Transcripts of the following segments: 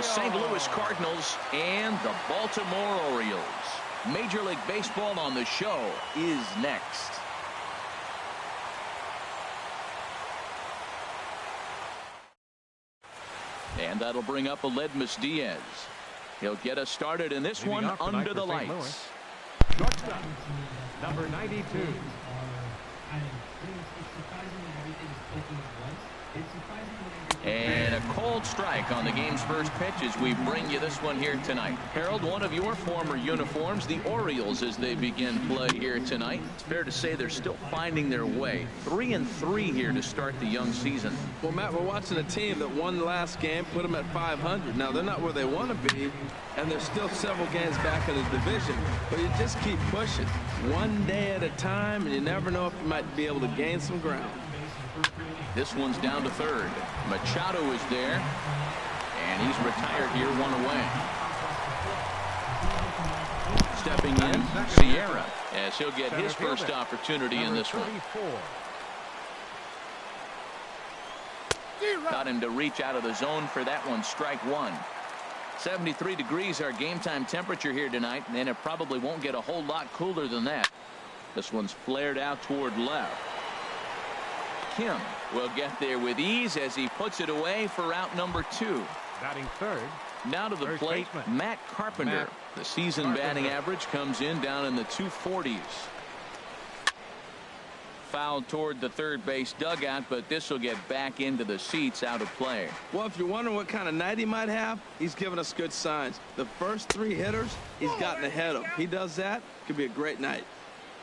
the St. Louis Cardinals and the Baltimore Orioles. Major League Baseball on the show is next. And that'll bring up Aledmys Diaz. He'll get us started in this one under the lights. Shortstop, number 92. And a cold strike on the game's first pitch as we bring you this one here tonight. Harold, one of your former uniforms, the Orioles, as they begin play here tonight. It's fair to say they're still finding their way. 3-3 here to start the young season. Well, Matt, we're watching a team that won the last game, put them at 500. Now, they're not where they want to be, and they're still several games back in the division. But you just keep pushing one day at a time, and you never know if you might be able to gain some ground. This one's down to third. Machado is there, and he's retired here, one away. Stepping in, Sierra, as he'll get his first opportunity in this one. Got him to reach out of the zone for that one. Strike one. 73 degrees our game time temperature here tonight, and it probably won't get a whole lot cooler than that. This one's flared out toward left. Kim will get there with ease as he puts it away for out number 2. Batting third. Now to the plate, Matt Carpenter. The season batting average comes in down in the 240s. Fouled toward the third base dugout, but this will get back into the seats, out of play. Well, if you're wondering what kind of night he might have, he's given us good signs. The first 3 hitters, he's gotten ahead of. He does that, could be a great night.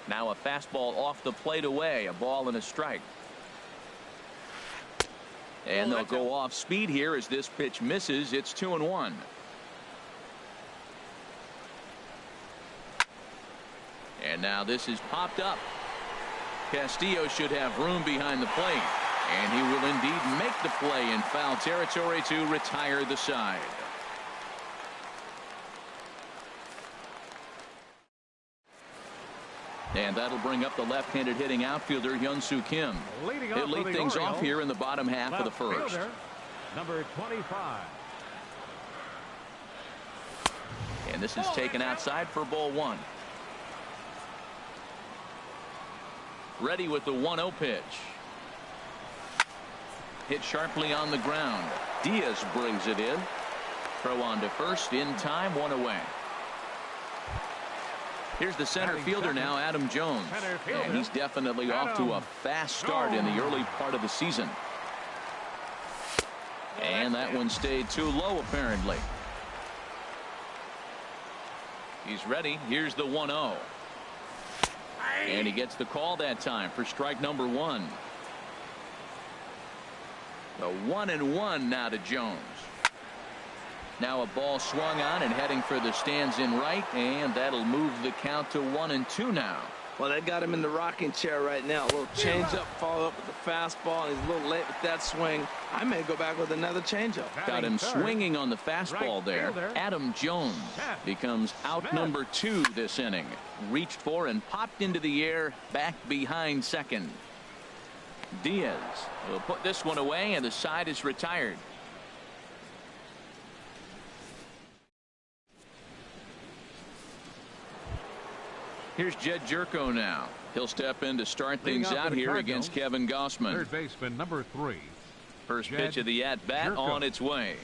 Now a fastball off the plate away, a ball and a strike. And they'll go off speed here as this pitch misses. It's 2-1. And now this is popped up. Castillo should have room behind the plate, and he will indeed make the play in foul territory to retire the side. And that'll bring up the left-handed hitting outfielder Hyun-Soo Kim. He'll lead things off here in the bottom half of the first. Number 25. And this is taken outside for ball 1. Ready with the 1-0 pitch. Hit sharply on the ground. Diaz brings it in. Throw on to first in time, 1 away. Here's the center fielder now, Adam Jones. And he's definitely off to a fast start in the early part of the season. And that one stayed too low, apparently. He's ready. Here's the 1-0. And he gets the call that time for strike number 1. The 1-1 now to Jones. Now a ball swung on and heading for the stands in right, and that'll move the count to 1-2 now. Well, they got him in the rocking chair right now. A little changeup, follow up with the fastball, and he's a little late with that swing. I may go back with another changeup. Got him swinging on the fastball there. Adam Jones becomes out number 2 this inning. Reached for and popped into the air back behind second. Diaz will put this one away, and the side is retired. Here's Jed Jerko now. He'll step in to start things out here against Kevin Gausman. Third baseman number 3. First pitch of the at-bat on its way.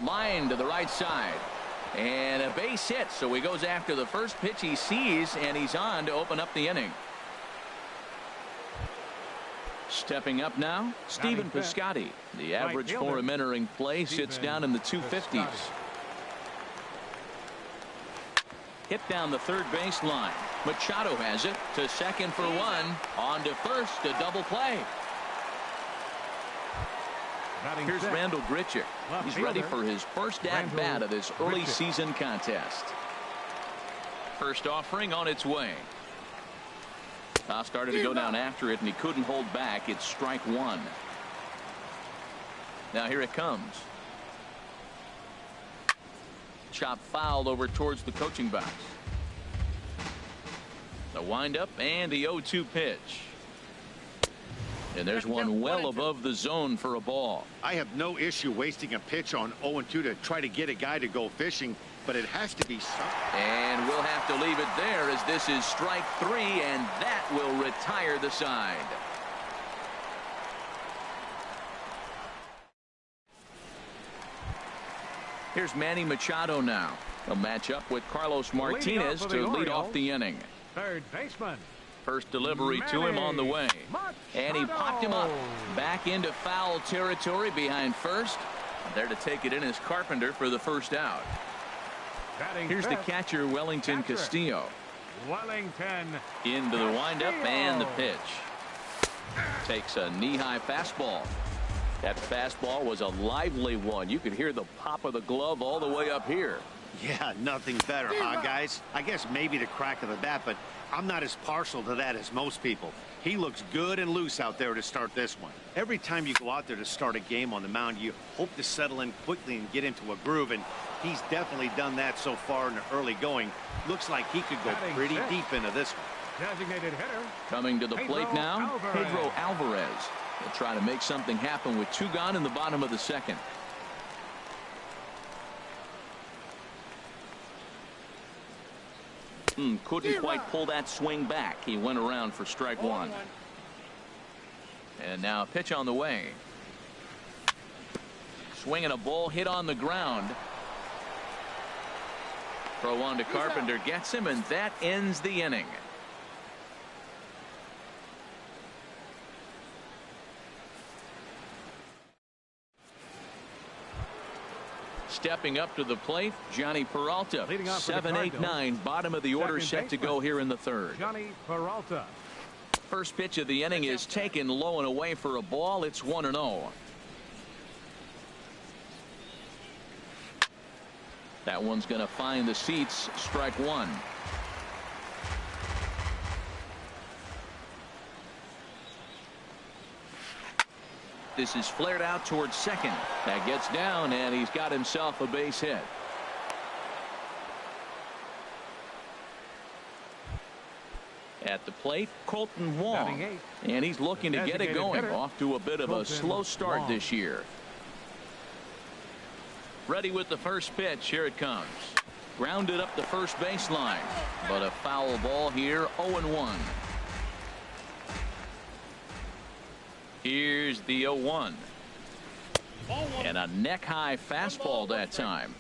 Line to the right side. And a base hit, so he goes after the first pitch he sees, and he's on to open up the inning. Stepping up now, Stephen Piscotty. The average for him entering play sits down in the 250s. Hit down the third base line. Machado has it to second for 1. On to first, a double play. Here's Randall Grichuk. He's ready for his first at-bat of this early season contest. First offering on its way. Started to go down after it, and he couldn't hold back. It's strike 1. Now here it comes. Chop fouled over towards the coaching box. The windup and the 0-2 pitch. And there's one well above the zone for a ball. I have no issue wasting a pitch on 0-2 to try to get a guy to go fishing, but it has to be something. And we'll have to leave it there as this is strike 3, and that will retire the side. Here's Manny Machado now. He'll match up with Carlos Martinez to lead off the inning. Third baseman. First delivery to him on the way. And he popped him up. Back into foul territory behind first. There to take it in is Carpenter for the first out. Here's the catcher, Wellington Castillo. Wellington. Into the windup and the pitch. Takes a knee-high fastball. That fastball was a lively one. You could hear the pop of the glove all the way up here. Yeah, nothing better, huh, guys? I guess maybe the crack of the bat, but I'm not as partial to that as most people. He looks good and loose out there to start this one. Every time you go out there to start a game on the mound, you hope to settle in quickly and get into a groove, and he's definitely done that so far in the early going. Looks like he could go pretty deep into this one. Designated hitter. Coming to the plate now, Pedro Alvarez. He'll try to make something happen with 2 gone in the bottom of the second. Couldn't quite pull that swing back. He went around for strike 1. And now a pitch on the way. Swinging a ball hit on the ground. Throw on to Carpenter, gets him, and that ends the inning. Stepping up to the plate, Johnny Peralta. 7, 8, 9, bottom of the order, set to go here in the third. Johnny Peralta. First pitch of the inning is taken low and away for a ball. It's 1-0. That one's going to find the seats. Strike 1. This is flared out towards second. That gets down, and he's got himself a base hit. At the plate, Colton Wong. And he's looking to get it going. Off to a bit of a slow start this year. Ready with the first pitch. Here it comes. Grounded up the first baseline. But a foul ball here. 0-1. Here's the 0-1. And a neck-high fastball that time.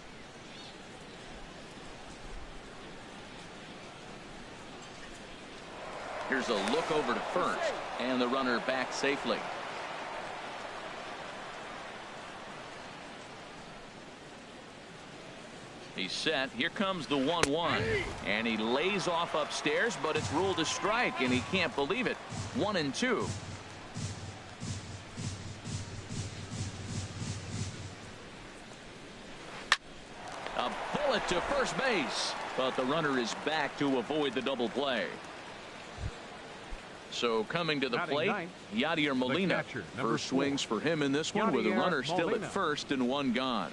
Here's a look over to first. And the runner back safely. He's set. Here comes the 1-1. And he lays off upstairs, but it's ruled a strike, and he can't believe it. 1-2. A bullet to first base, but the runner is back to avoid the double play. So coming to the plate, Yadier Molina. First swings for him in this one with a runner still at first and 1 gone.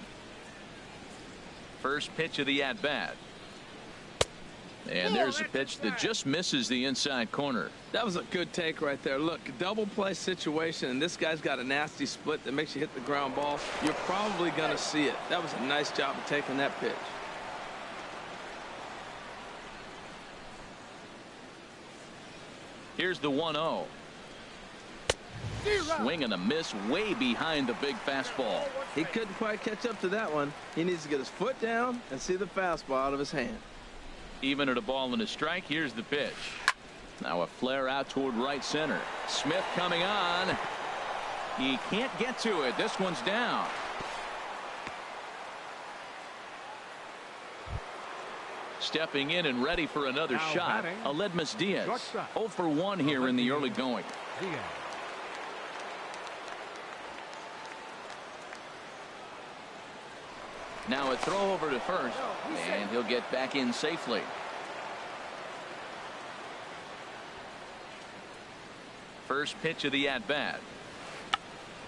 First pitch of the at-bat. And there's a pitch that just misses the inside corner. That was a good take right there. Look, double play situation, and this guy's got a nasty split that makes you hit the ground ball. You're probably going to see it. That was a nice job of taking that pitch. Here's the 1-0. Swing and a miss way behind the big fastball. He couldn't quite catch up to that one. He needs to get his foot down and see the fastball out of his hand. Even at a ball and a strike, here's the pitch. Now a flare out toward right center. Smith coming on. He can't get to it. This one's down. Stepping in and ready for another shot, Aledmys Diaz. 0 for 1 here in the early going. Now a throw over to first, and he'll get back in safely. First pitch of the at-bat.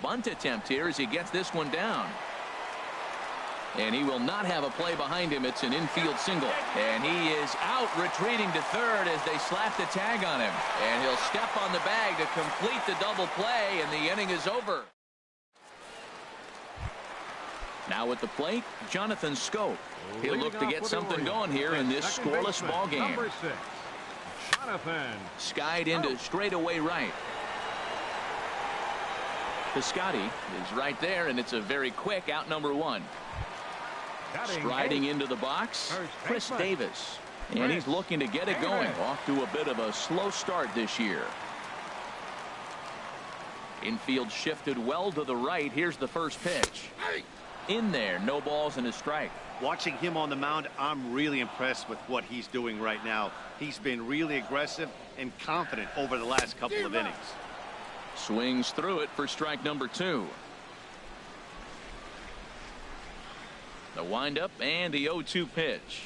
Bunt attempt here as he gets this one down. And he will not have a play behind him. It's an infield single. And he is out, retreating to third as they slap the tag on him. And he'll step on the bag to complete the double play, and the inning is over. Now at the plate, Jonathan Schoop. He'll look to get something going here in this scoreless ball game. Number 6, Jonathan. Skied into straightaway right. Piscotty is right there, and it's a very quick out number 1. Striding into the box, Chris Davis. And he's looking to get it going. Off to a bit of a slow start this year. Infield shifted well to the right. Here's the first pitch. In there, no balls and a strike. Watching him on the mound, I'm really impressed with what he's doing right now. He's been really aggressive and confident over the last couple of innings. Swings through it for strike number 2. The windup and the 0-2 pitch.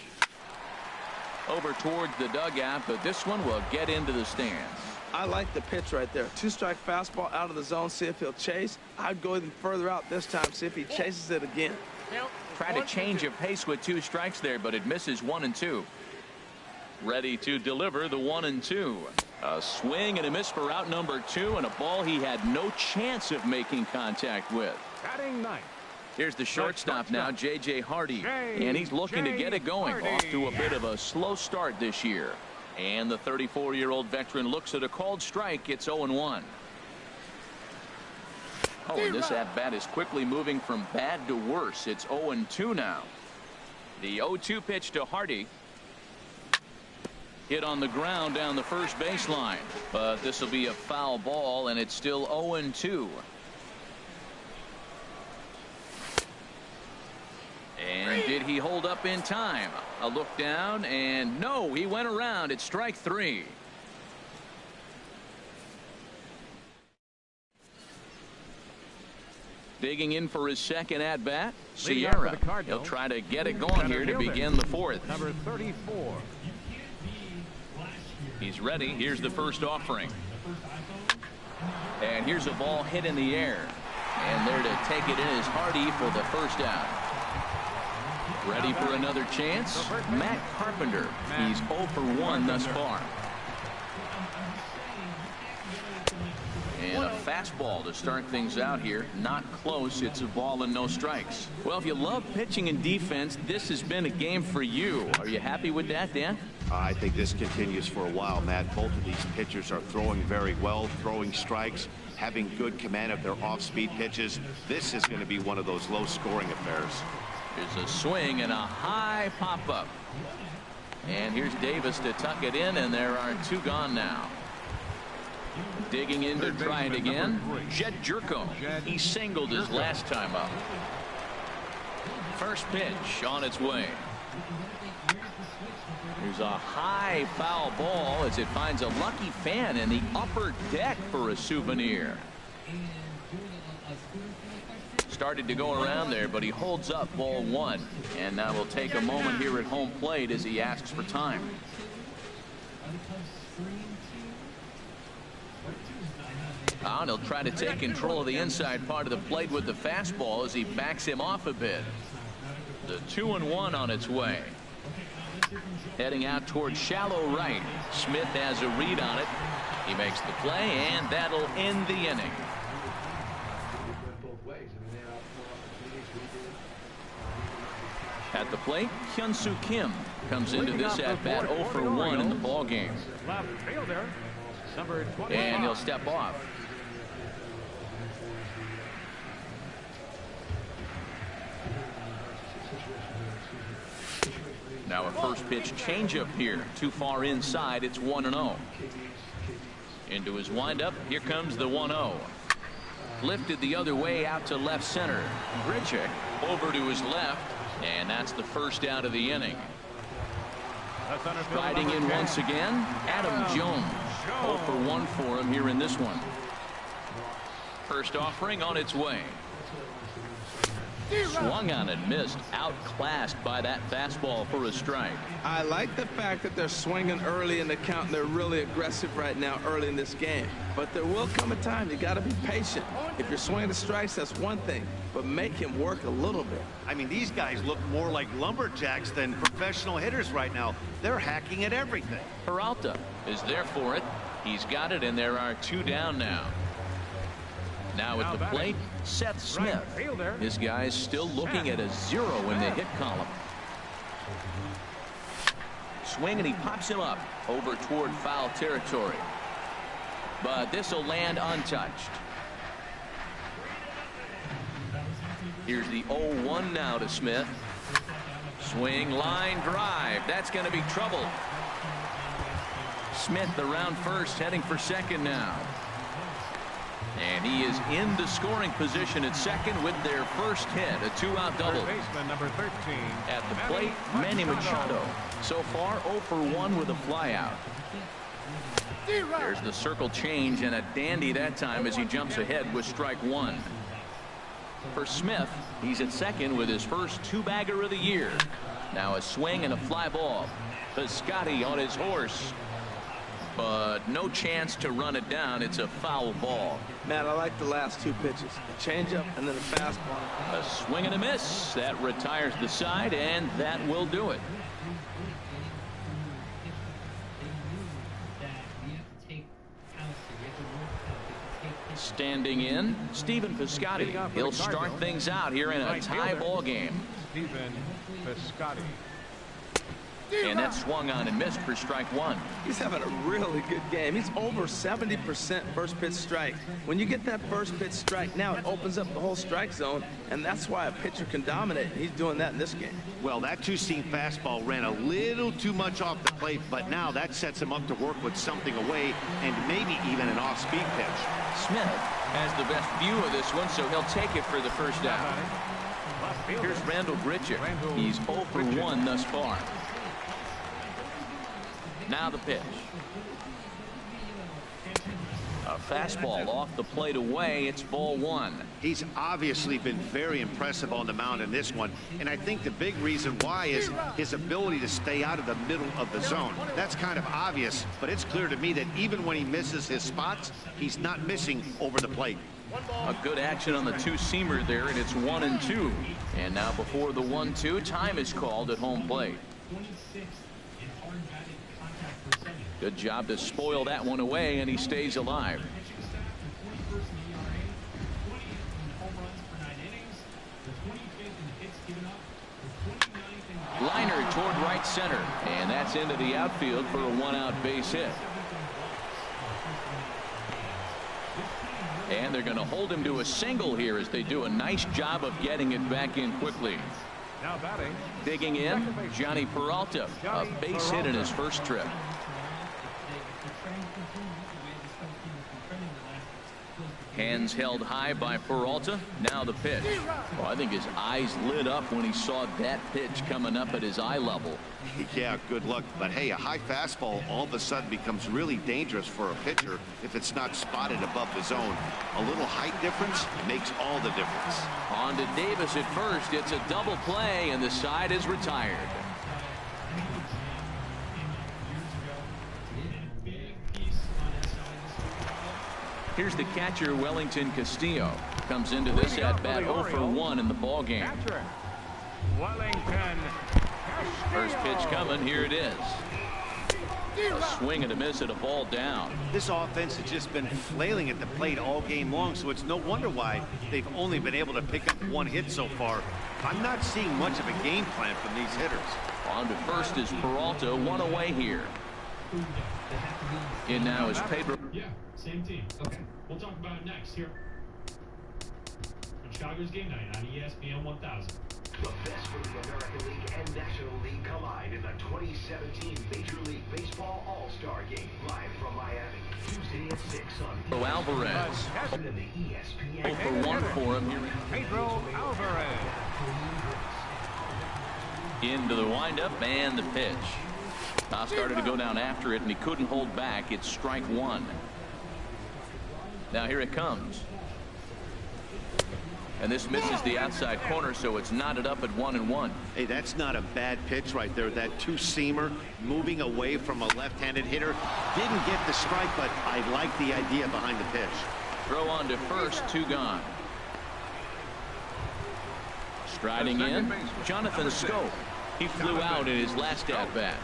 Over towards the dugout, but this one will get into the stands. I like the pitch right there. 2-strike fastball out of the zone. See if he'll chase. I'd go even further out this time. See if he chases it again. Try to change of pace with 2 strikes there, but it misses 1 and 2. Ready to deliver the 1 and 2. A swing and a miss for out number 2, and a ball he had no chance of making contact with. Batting 9th. Here's the shortstop now, J.J. Hardy, and he's looking to get it going. Off to a bit of a slow start this year. And the 34-year-old veteran looks at a called strike. It's 0-1. Oh, and this at-bat is quickly moving from bad to worse. It's 0-2 now. The 0-2 pitch to Hardy. Hit on the ground down the first baseline. But this will be a foul ball, and it's still 0-2. And did he hold up in time? A look down, and no, he went around. It's strike 3. Digging in for his second at bat, Sierra. He'll try to get it going here to begin the 4th. Number 34. He's ready. Here's the first offering. And here's a ball hit in the air. And there to take it in is Hardy for the first out. Ready for another chance? Matt Carpenter. He's 0 for 1 thus far. And a fastball to start things out here. Not close. It's a ball and no strikes. Well, if you love pitching and defense, this has been a game for you. Are you happy with that, Dan? I think this continues for a while, Matt. Both of these pitchers are throwing very well, throwing strikes, having good command of their off-speed pitches. This is going to be one of those low-scoring affairs. There's a swing and a high pop-up. And here's Davis to tuck it in, and there are 2 gone now. Digging in to try it again, Jed Jerko. He singled his last time up. First pitch on its way. There's a high foul ball as it finds a lucky fan in the upper deck for a souvenir. Started to go around there, but he holds up ball 1. And now we'll take a moment here at home plate as he asks for time. And he'll try to take control of the inside part of the plate with the fastball as he backs him off a bit. The 2-1 on its way. Heading out towards shallow right. Smith has a read on it. He makes the play, and that'll end the inning. At the plate, Hyun-Soo Kim comes into this at-bat 0 for 1 in the ballgame. Left fielder, number 25. And he'll step off. Now a first pitch changeup here. Too far inside. It's 1-0. Into his windup. Here comes the 1-0. Lifted the other way out to left center. Grichuk over to his left. And that's the first out of the inning. Riding in once again, Adam Jones. 0 for 1 for him here in this one. First offering on its way. Swung on and missed. Outclassed by that fastball for a strike. I like the fact that they're swinging early in the count. They're really aggressive right now early in this game. But there will come a time you got to be patient. If you're swinging the strikes, that's one thing. But make him work a little bit. I mean, these guys look more like lumberjacks than professional hitters right now. They're hacking at everything. Peralta is there for it. He's got it, and there are 2 down now. Now at the plate, Seth Smith. His guy's still looking at a 0 in the hit column. Swing, and he pops him up over toward foul territory. But this will land untouched. Here's the 0-1 now to Smith. Swing, line drive. That's going to be trouble. Smith around first, heading for second now. And he is in the scoring position at second with their first hit, a 2-out double. Baseman number 13. At the plate, Manny Machado. So far, 0 for 1 with a flyout. There's the circle change, and a dandy that time as he jumps ahead with strike 1. For Smith, he's at second with his first 2-bagger of the year. Now a swing and a fly ball. Piscotty on his horse. But no chance to run it down. It's a foul ball. Matt, I like the last 2 pitches. A changeup and then a fastball. A swing and a miss. That retires the side, and that will do it. Standing in, Stephen Piscotty. He'll start things out here in a tie ball game. Stephen Piscotty. And that swung on and missed for strike 1. He's having a really good game. He's over 70% first pitch strike. When you get that first pitch strike, now it opens up the whole strike zone, and that's why a pitcher can dominate. He's doing that in this game. Well, that 2-seam fastball ran a little too much off the plate, but now that sets him up to work with something away and maybe even an off-speed pitch. Smith has the best view of this one, so he'll take it for the first down. Here's Randall Grichuk. He's 0 for 1 thus far. Now the pitch. A fastball off the plate away. It's ball 1. He's obviously been very impressive on the mound in this one, and I think the big reason why is his ability to stay out of the middle of the zone. That's kind of obvious, but it's clear to me that even when he misses his spots, he's not missing over the plate. A good action on the 2-seamer there, and it's 1-2. And now before the 1-2, time is called at home plate. Good job to spoil that one away, and he stays alive. Liner toward right center, and that's into the outfield for a 1-out base hit. And they're going to hold him to a single here as they do a nice job of getting it back in quickly. Now batting. Digging in, Johnny Peralta, a base hit in his first trip. Hands held high by Peralta. Now the pitch. Well, I think his eyes lit up when he saw that pitch coming up at his eye level. Yeah, good luck. But hey, a high fastball all of a sudden becomes really dangerous for a pitcher if it's not spotted above the zone. A little height difference makes all the difference. On to Davis at first. It's a double play, and the side is retired. Here's the catcher, Wellington Castillo. Comes into this at bat 0 for 1 in the ball game. Wellington. First pitch coming. Here it is. A swing and a miss at a ball down. This offense has just been flailing at the plate all game long, so it's no wonder why they've only been able to pick up 1 hit so far. I'm not seeing much of a game plan from these hitters. On to first is Peralta, 1 away here. In now is Pedro. Yeah, same team. Okay, we'll talk about it next here on Chicago's Game Night on ESPN 1000. The best from the American League and National League collide in the 2017 Major League Baseball All-Star Game, live from Miami, Tuesday at 6 on Alvarez. and the ESPN. 0 for 1 for him here. Pedro Alvarez. Into the windup and the pitch. Started to go down after it, and he couldn't hold back. It's strike 1. Now here it comes. And this misses the outside corner, so it's knotted up at 1-1. Hey, that's not a bad pitch right there. That two-seamer moving away from a left-handed hitter. Didn't get the strike, but I like the idea behind the pitch. Throw on to first, 2 gone. Striding in, Jonathan Schoop. He flew out in his last at-bat.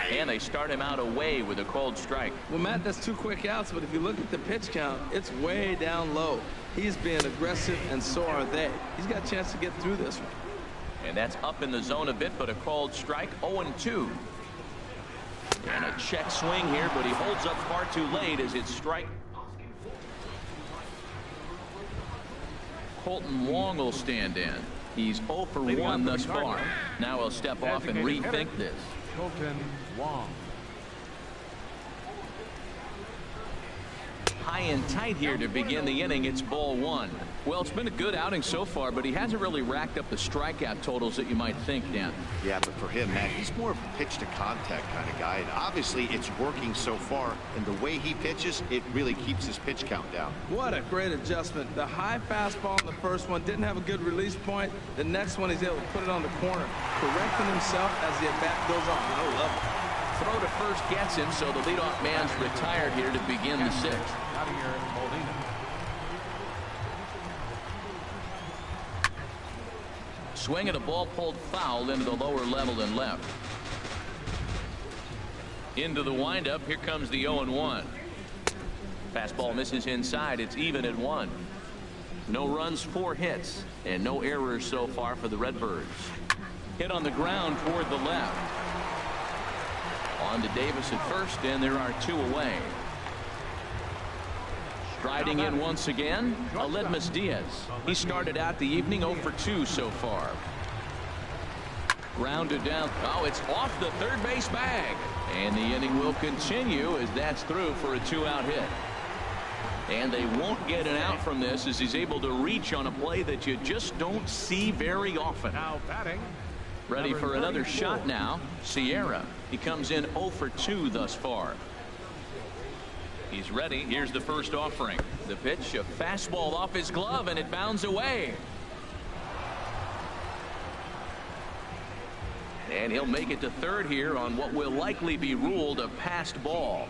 And they start him out away with a called strike. Well, Matt, that's 2 quick outs, but if you look at the pitch count, it's way down low. He's being aggressive, and so are they. He's got a chance to get through this one. And that's up in the zone a bit, but a called strike, 0-2. And a check swing here, but he holds up far too late as it's strike. Colton Wong will stand in. He's 0 for 1 thus far. Now he'll step off and rethink this. Colton Wong. High and tight here to begin the inning. It's ball 1. Well, it's been a good outing so far, but he hasn't really racked up the strikeout totals that you might think, Dan. Yeah, but for him, Matt, he's more of a pitch-to-contact kind of guy. And obviously, it's working so far. And the way he pitches, it really keeps his pitch count down. What a great adjustment. The high fastball in the first one didn't have a good release point. The next one, he's able to put it on the corner, correcting himself as the at-bat goes on. I love it. Throw to first gets him, so the leadoff man's retired here to begin the 6th. Javier Molina. Swing at a ball pulled foul into the lower level and left. Into the windup. Here comes the 0-1. Fastball misses inside. It's even at 1. No runs, 4 hits, and no errors so far for the Redbirds. Hit on the ground toward the left. On to Davis at first, and there are 2 away. Striding in once again, Aledmys Diaz. He started out the evening 0 for 2 so far. Grounded down. Oh, it's off the third base bag. And the inning will continue as that's through for a 2-out hit. And they won't get an out from this as he's able to reach on a play that you just don't see very often. Now batting. Ready for another shot now. Sierra. He comes in 0 for 2 thus far. He's ready. Here's the first offering. The pitch, a fastball off his glove, and it bounds away. And he'll make it to third here on what will likely be ruled a passed ball.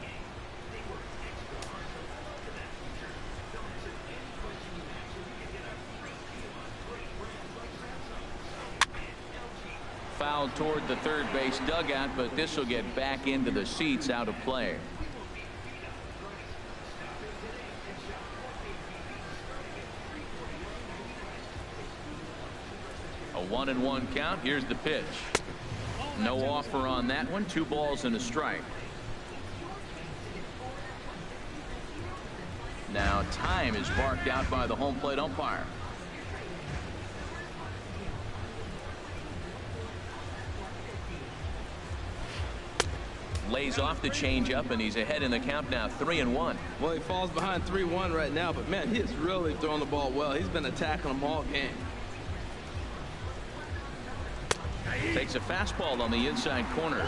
Foul toward the third base dugout, but this will get back into the seats out of play. A 1-1 count. Here's the pitch. No offer on that one. 2 balls and a strike. Now time is barked out by the home plate umpire. Lays off the changeup, and he's ahead in the count now, 3-1. Well, he falls behind 3-1 right now, but man, he is really throwing the ball well. He's been attacking them all game. Takes a fastball on the inside corner.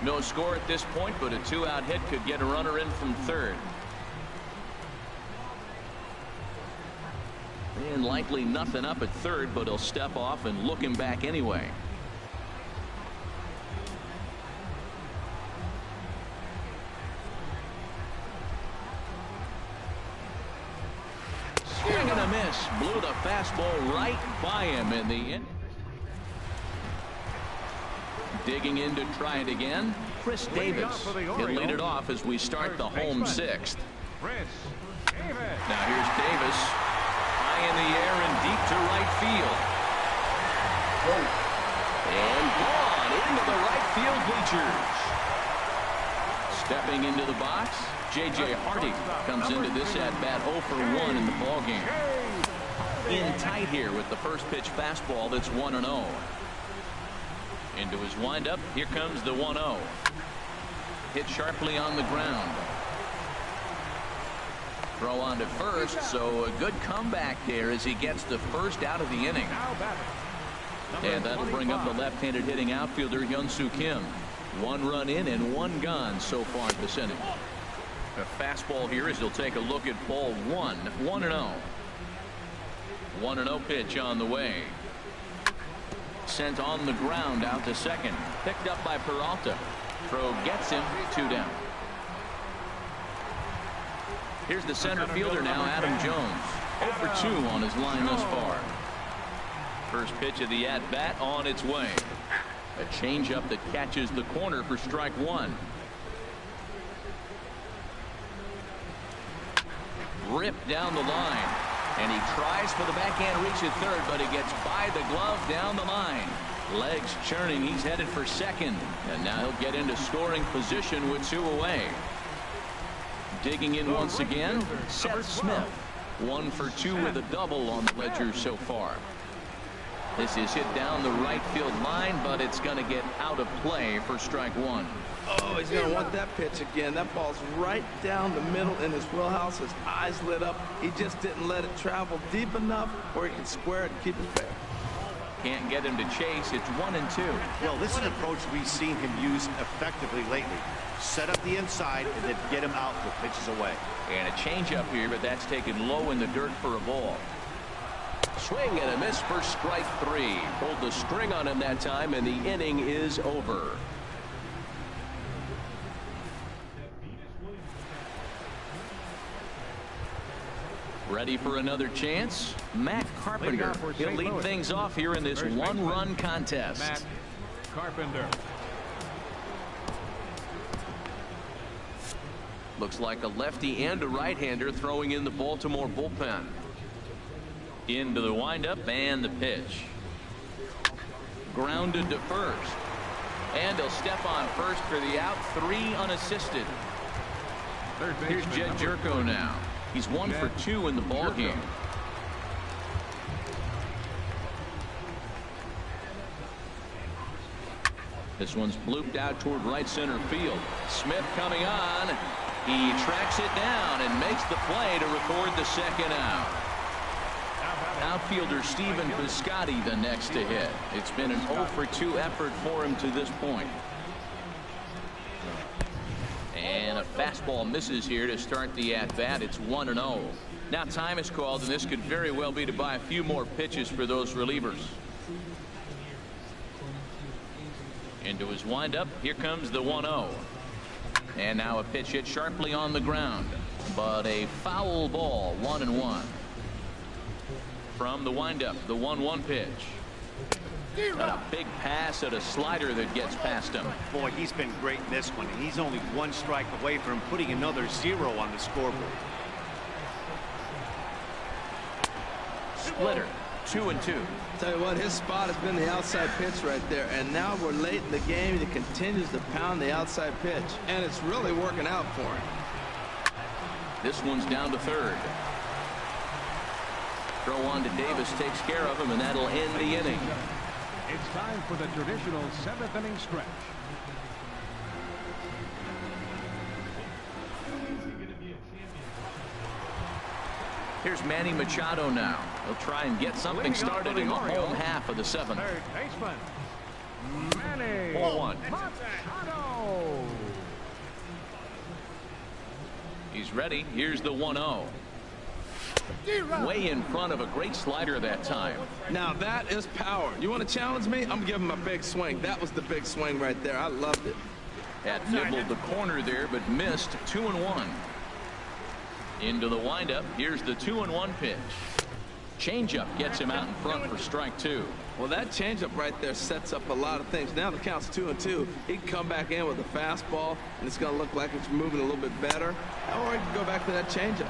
No score at this point, but a 2-out hit could get a runner in from third. And likely nothing up at third, but he'll step off and look him back anyway. Swing and a miss. Blew the fastball right by him in the end. Digging in to try it again, Chris Davis. He'll lead it off as we start the home 6th. Now here's Davis. High in the air and deep to right field. And gone into the right field bleachers. Stepping into the box, J.J. Hardy comes into this at-bat 0 for 1 in the ballgame. In tight here with the first pitch fastball that's 1-0. Into his windup. Here comes the 1-0. Hit sharply on the ground. Throw on to first, so a good comeback there as he gets the first out of the inning. And that'll bring up the left-handed hitting outfielder Hyun-Soo Kim. 1 run in and 1 gone so far this inning. A fastball here as he'll take a look at ball one. 1-0. 1-0 pitch on the way. Sent on the ground out to second. Picked up by Peralta. Throw gets him. 2 down. Here's the center fielder now, Adam Jones. 0 for 2 on his line thus far. First pitch of the at-bat on its way. A changeup that catches the corner for strike 1. Ripped down the line. And he tries for the backhand reach at third, but he gets by the glove down the line. Legs churning. He's headed for second. And now he'll get into scoring position with 2 away. Digging in once again, Seth Smith. 1 for 2 with a double on the ledger so far. This is hit down the right field line, but it's going to get out of play for strike 1. Oh, he's going to want that pitch again. That ball's right down the middle in his wheelhouse. His eyes lit up. He just didn't let it travel deep enough where he can square it and keep it fair. Can't get him to chase. It's 1-2. Well, this is an approach we've seen him use effectively lately. Set up the inside and then get him out with pitches away. And a changeup here, but that's taken low in the dirt for a ball. Swing and a miss for strike 3. Pulled the string on him that time, and the inning is over. Ready for another chance? Matt Carpenter. He'll lead things off here in this one-run contest. Matt Carpenter. Looks like a lefty and a right-hander throwing in the Baltimore bullpen. Into the windup and the pitch. Grounded to first. And he'll step on first for the out. 3 unassisted. Here's Jed Jerko now. He's 1 for 2 in the ball game. This one's blooped out toward right center field. Smith coming on. He tracks it down and makes the play to record the second out. Outfielder Stephen Piscotty the next to hit. It's been an 0 for 2 effort for him to this point. And a fastball misses here to start the at-bat. It's 1-0. Now time is called, and this could very well be to buy a few more pitches for those relievers. Into his windup. Here comes the 1-0. And now a pitch hit sharply on the ground. But a foul ball. 1-1. From the windup, the 1-1 pitch. And a big pass at a slider that gets past him. Boy, he's been great in this one. He's only 1 strike away from putting another 0 on the scoreboard. Splitter. 2-2. Tell you what, his spot has been the outside pitch right there, and now we're late in the game. He continues to pound the outside pitch, and it's really working out for him. This one's down to third. Throw on to Davis takes care of him, and that'll end the inning. It's time for the traditional 7th inning stretch. Here's Manny Machado now. He'll try and get something started in the home half of the 7th. Third baseman, Manny Ball 1. Machado. He's ready. Here's the 1-0. Way in front of a great slider that time. Now that is power. You want to challenge me? I'm giving him a big swing. That was the big swing right there. I loved it. Had nibbled the corner there, but missed. 2-1. Into the windup. Here's the 2-1 pitch. Changeup gets him out in front for strike 2. Well, that changeup right there sets up a lot of things. Now the count's 2-2. He can come back in with a fastball, and it's going to look like it's moving a little bit better. Or he can go back to that changeup.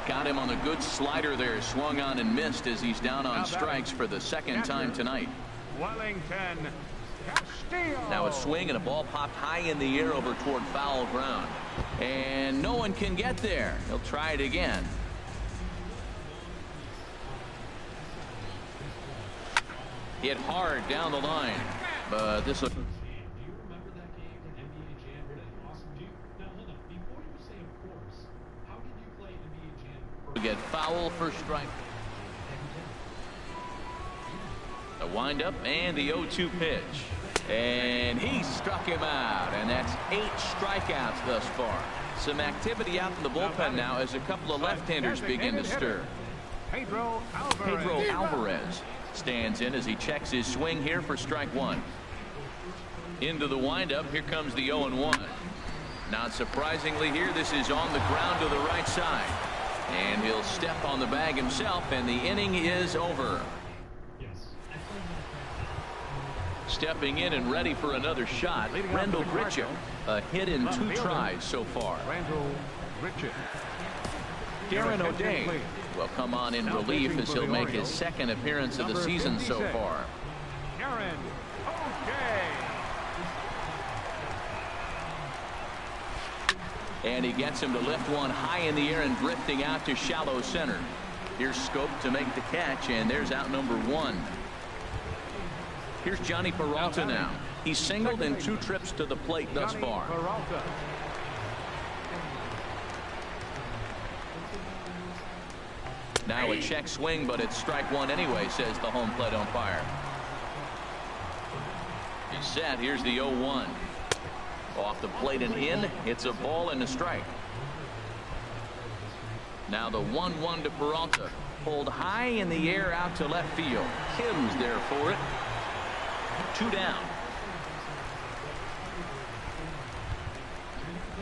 Got him on a good slider there. Swung on and missed as he's down on strikes for the second time tonight. Wellington Castillo. Now a swing and a ball popped high in the air over toward foul ground. And no one can get there. He'll try it again. Hit hard down the line. But this will... Do you remember that game in NBA Jam? What an awesome dude. Now, hold on. Before you say of course, how did you play NBA Jam? Get foul for strike. The windup and the 0-2 pitch. And he struck him out. And that's 8 strikeouts thus far. Some activity out in the bullpen now as a couple of left-handers begin to stir. Pedro Alvarez stands in as he checks his swing here for strike one. Into the windup. Here comes the 0-1. Not surprisingly here, this is on the ground to the right side. And he'll step on the bag himself, and the inning is over. Stepping in and ready for another shot, Randall Grichuk. A hit in 2 tries so far. Randall Grichuk. Darren O'Day will come on in relief as he'll make his second appearance of the season so far. Darren O'Day. And he gets him to lift one high in the air and drifting out to shallow center. Here's Scope to make the catch, and there's out number 1. Here's Johnny Peralta now. He's singled in 2 trips to the plate thus far. Now a check swing, but it's strike one anyway, says the home plate umpire. He's set. Here's the 0-1. Off the plate and in. It's a ball and a strike. Now the 1-1 to Peralta. Pulled high in the air out to left field. Kim's there for it. 2 down.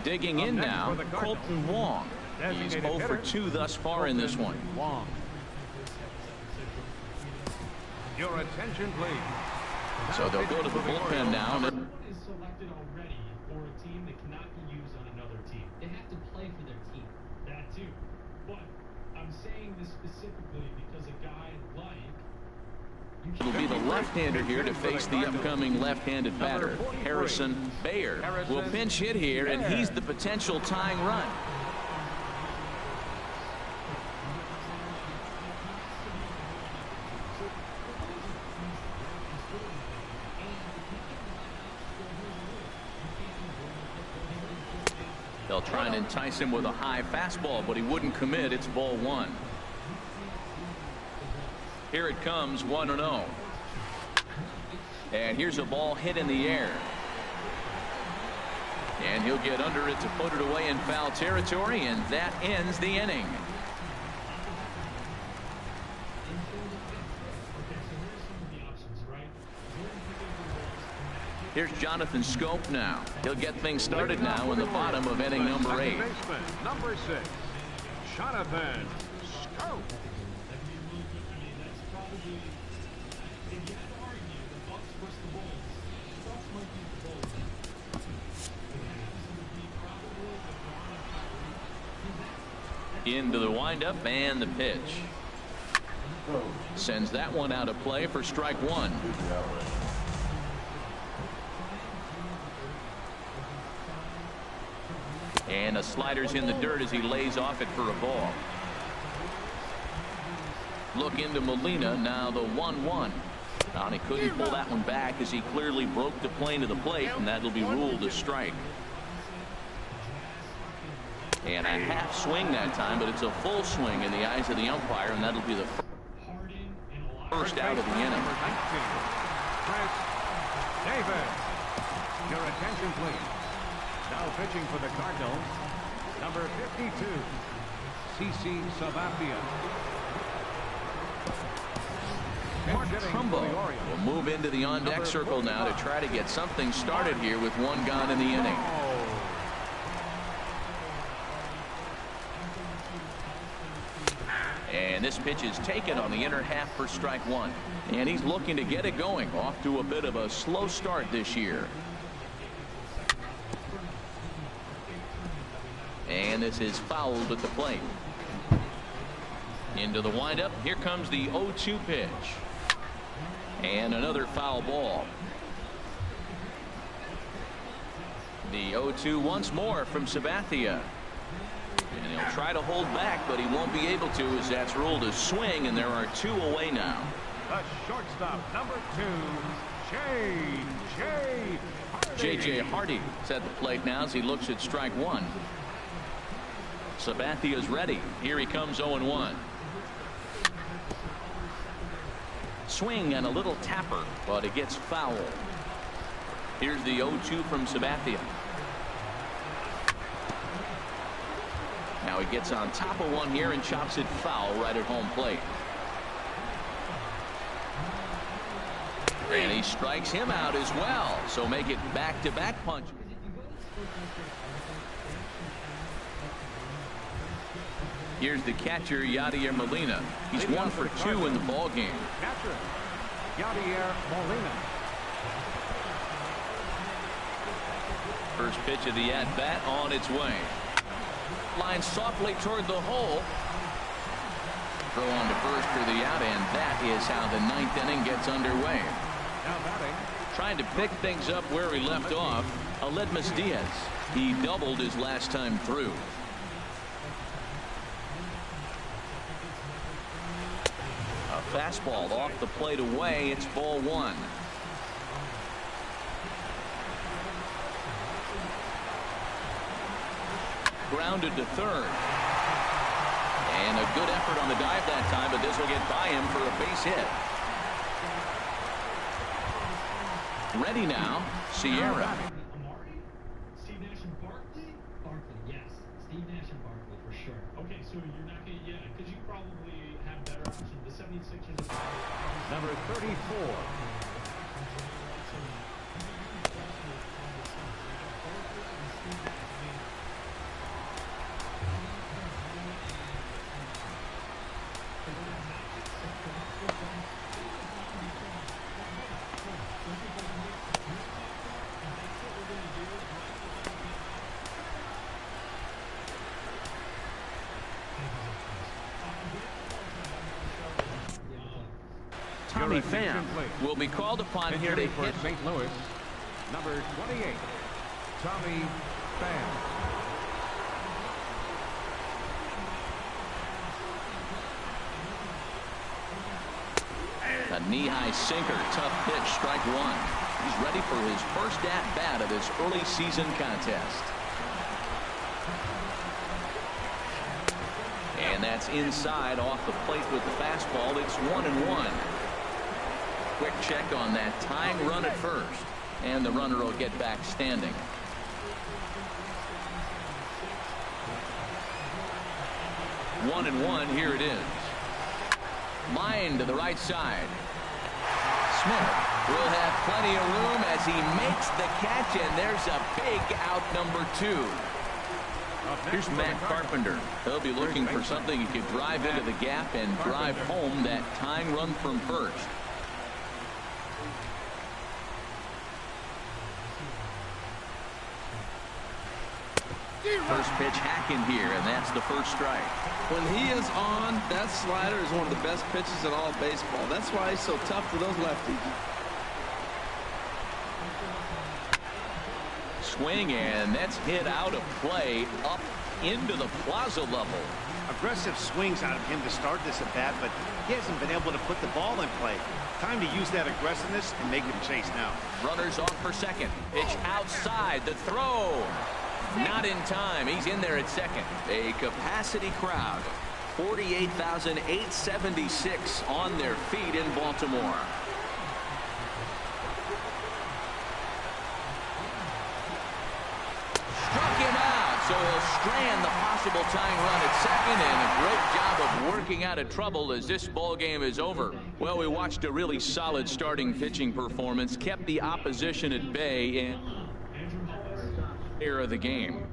Digging in now, Colton Wong. He's 0 for 2 thus far in this one. Wong. Your attention, please. So they'll go to the bullpen now. Is selected already for a team that cannot be used on another team. They have to play for their team. That too. But I'm saying this specifically because a guy like It'll be the left-hander here to face the upcoming left-handed batter. Harrison Baer will pinch hit here, and he's the potential tying run. They'll try and entice him with a high fastball, but he wouldn't commit. It's ball 1. Here it comes, 1-0. And here's a ball hit in the air. And he'll get under it to put it away in foul territory, and that ends the inning. Here's Jonathan Scope now. He'll get things started now in the bottom of inning number 8. Number 6, Jonathan Scope. Into the windup and the pitch. Sends that one out of play for strike 1. And a slider's in the dirt as he lays off it for a ball. Look into Molina now, the 1-1. And he couldn't pull that one back as he clearly broke the plane to the plate, and that'll be ruled a strike. And a half swing that time, but it's a full swing in the eyes of the umpire, and that'll be the first out of the inning. Chris Davis. Your attention, please. Now pitching for the Cardinals, number 52, CC Sabathia. Mark Trumbo will move into the on-deck circle now to try to get something started here with 1 gone in the inning. And this pitch is taken on the inner half for strike 1. And he's looking to get it going. Off to a bit of a slow start this year. And this is fouled at the plate. Into the windup. Here comes the 0-2 pitch. And another foul ball. The 0-2 once more from Sabathia. And he'll try to hold back, but he won't be able to as that's ruled a swing, and there are 2 away now. The shortstop, number 2, J.J. Hardy is at the plate now as he looks at strike 1. Sabathia's ready. Here he comes, 0-1. Swing and a little tapper, but it gets foul. Here's the 0-2 from Sabathia. Now he gets on top of one here and chops it foul right at home plate. And he strikes him out as well. So make it back-to-back punches. Here's the catcher, Yadier Molina. He's 1 for 2 in the ball game. Catcher, Yadier Molina. First pitch of the at-bat on its way. Line softly toward the hole. Throw on to first for the out, and that is how the 9th inning gets underway. Now batting. Trying to pick things up where he left off, Aledmys Diaz. He doubled his last time through. A fastball off the plate away. It's ball 1. Grounded to third. And a good effort on the dive that time, but this will get by him for a base hit. Ready now, Sierra. Amari? Steve Nash and Barkley? Barkley, yes. Steve Nash and Barkley, for sure. Okay, so you're not going to, yeah, because you probably have better options. The 76ers are Number 34. Tommy Pham will be called upon here to for hit. St. Louis. Number 28. Tommy Pham. A knee-high sinker, tough pitch, strike 1. He's ready for his first at-bat of this early season contest. And that's inside off the plate with the fastball. It's 1-1. Quick check on that tying run at first. And the runner will get back standing. 1-1. Here it is. Line to the right side. Smith will have plenty of room as he makes the catch, and there's a big out, number 2. Here's Matt Carpenter. He'll be looking for something he could drive into the gap and drive home that tying run from first. First pitch hacking here, and that's the first strike. When he is on, that slider is one of the best pitches in all of baseball. That's why he's so tough to those lefties. Swing, and that's hit out of play up into the plaza level. Aggressive swings out of him to start this at bat, but he hasn't been able to put the ball in play. Time to use that aggressiveness and make him chase now. Runners off for second. Pitch outside. The throw. Not in time. He's in there at second. A capacity crowd. 48,876 on their feet in Baltimore. Struck him out, so he'll strand the possible tying run at second, and a great job of working out of trouble as this ball game is over. Well, we watched a really solid starting pitching performance, kept the opposition at bay, and of the game.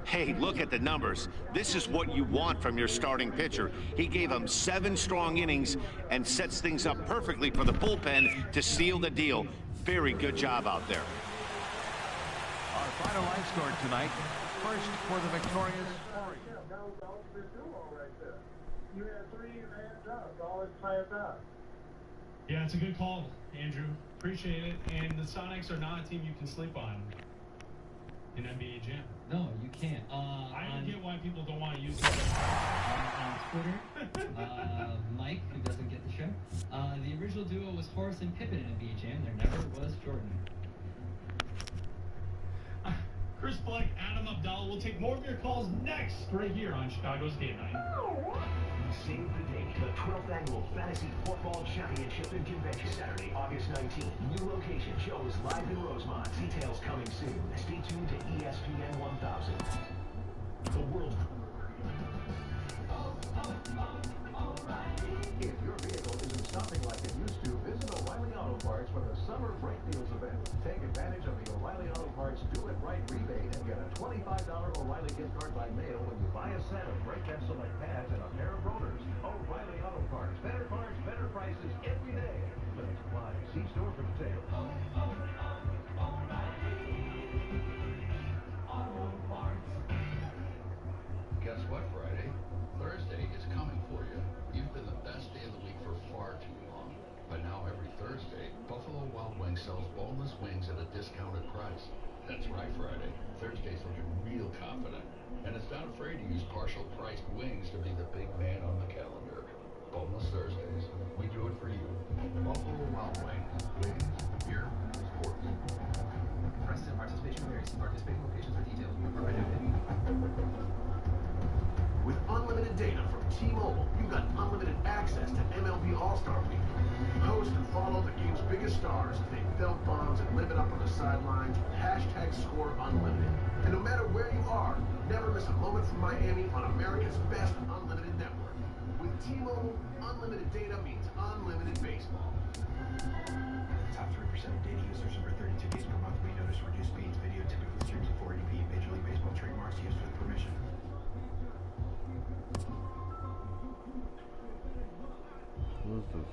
Hey, look at the numbers. This is what you want from your starting pitcher. He gave him 7 strong innings and sets things up perfectly for the bullpen to seal the deal. Very good job out there. Our final line score tonight. First for the victorious Yeah, it's a good call, Andrew. Appreciate it. And the Sonics are not a team you can sleep on in NBA Jam. No, you can't. I don't get why people don't want to use it. On Twitter, Mike, who doesn't get the show, the original duo was Horace and Pippen in NBA Jam. There never was Jordan. Chris Fleck, Adam Abdallah. We'll take more of your calls next, right here on Chicago's Game Night. Save the date, the 12th Annual Fantasy Football Championship and Convention, Saturday, August 19th. New location, shows live in Rosemont. Details coming soon. Stay tuned to ESPN 1000. The world If your vehicle isn't stopping like it used to, visit O'Reilly Auto Parts for the Summer Brake Deals event. Take advantage of the O'Reilly Auto Parts Do It Right rebate and get a $25 O'Reilly gift card by mail when you buy a set of brake and select pads and a pair of rotors. O'Reilly Auto Parts. Better prices every day. Limit supply. See store for details. Guess what, Friday? Thursday is coming for you. You've been the best day of the week for far too long. But now every Thursday, Buffalo Wild Wings sells boneless wings at a discounted price. That's right, Friday. Thursday's looking real confident. And it's not afraid to use partial priced wings to be the big man on the calendar. Boneless Thursdays. We do it for you. Buffalo Wild Wings. Wings, beer, sports. Prices and participation varies. See participating locations for details. With unlimited data from T-Mobile, you've got unlimited access to MLB All-Star Week. Host and follow the game's biggest stars as they dump bombs and live it up on the sidelines with #ScoreUnlimited. And no matter where you are, never miss a moment from Miami on America's best unlimited network. With T-Mobile, unlimited data means unlimited baseball. Top 3% of data users over 32 days per month may notice reduced speeds. Video typically streams at 480p. Major League Baseball trademarks used with permission. What is this?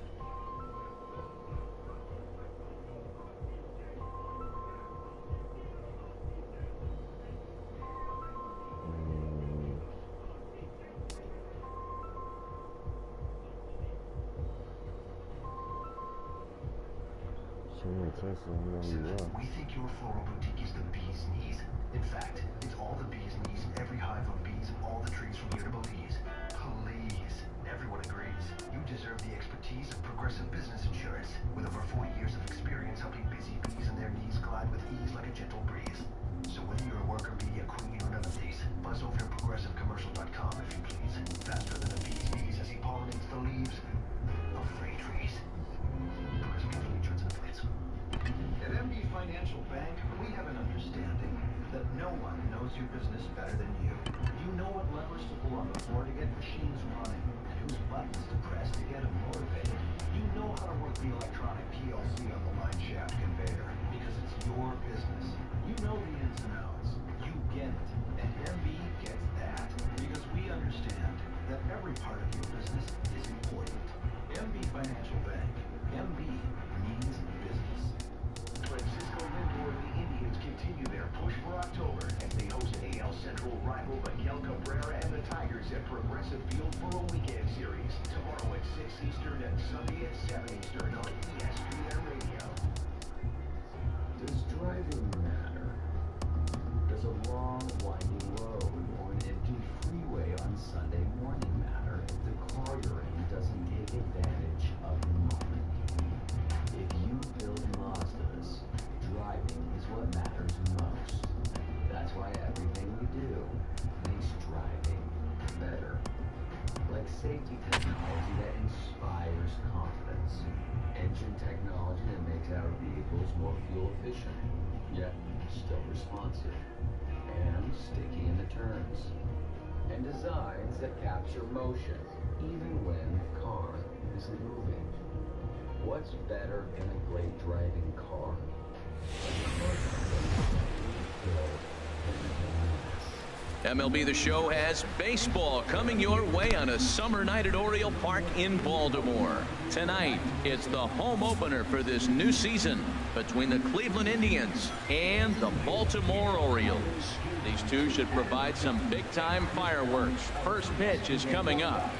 We think your floral boutique is the bee's knees. In fact, it's all the bee's knees in every hive of bees and all the trees from here to Belize. Please, everyone agrees. You deserve the expertise of Progressive Business Insurance. With over 40 years of experience helping busy bees and their knees glide with ease like a gentle breeze. So whether you're a worker bee, a queen, or none of these, buzz over to ProgressiveCommercial.com if you please. Faster than a bee's knees as he pollinates the leaves of free trees. Progressive Casualty Insurance and Affiliates. At MB Financial Bank, we have an understanding that no one knows your business better than you. You know what levers to pull on the floor to get machines running, and whose buttons to press to get them motivated. You know how to work the electronic PLC on the line shaft conveyor, because it's your business. You know the ins and outs. You get it. And MB gets that, because we understand that every part of your business is important. MB Financial Bank. MB means business. Francisco Lindor and the Indians continue their push for October as they host AL Central rival Miguel Cabrera and the Tigers at Progressive Field for a weekend series. Tomorrow at 6 Eastern and Sunday at 7 Eastern on ESPN Radio. Does driving matter? Does a long, winding road or an empty freeway on Sunday morning matter if the car you're in doesn't take advantage of the moment? If you build Mazdas, driving is what matters most. That's why everything we do makes driving better. Like safety technology that inspires confidence. Engine technology that makes our vehicles more fuel efficient, yet still responsive. And sticky in the turns. And designs that capture motion, even when the car isn't moving. What's better than a great driving car? MLB The Show has baseball coming your way on a summer night at Oriole Park in Baltimore. Tonight, it's the home opener for this new season between the Cleveland Indians and the Baltimore Orioles. These two should provide some big-time fireworks. First pitch is coming up.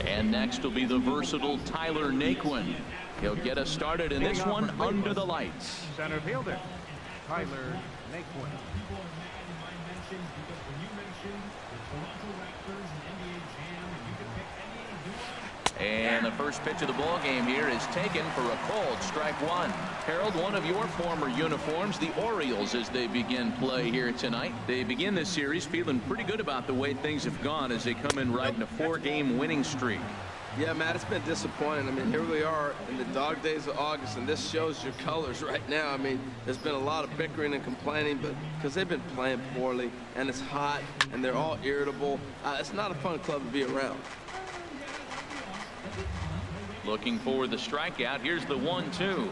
And next will be the versatile Tyler Naquin. He'll get us started in this one under the lights. Center fielder, Tyler Naquin. People are mad in my mentions because when you mentioned the Toronto Raptors and NBA Jam, and you could pick any duo. And the first pitch of the ball game here is taken for a called strike one. Harold, one of your former uniforms, the Orioles, as they begin play here tonight. They begin this series feeling pretty good about the way things have gone as they come in riding a 4-game winning streak. Yeah, Matt, it's been disappointing. I mean, here we are in the dog days of August, and this shows your colors right now. I mean, there's been a lot of bickering and complaining, but because they've been playing poorly, and it's hot, and they're all irritable. It's not a fun club to be around. Looking for the strikeout. Here's the 1-2.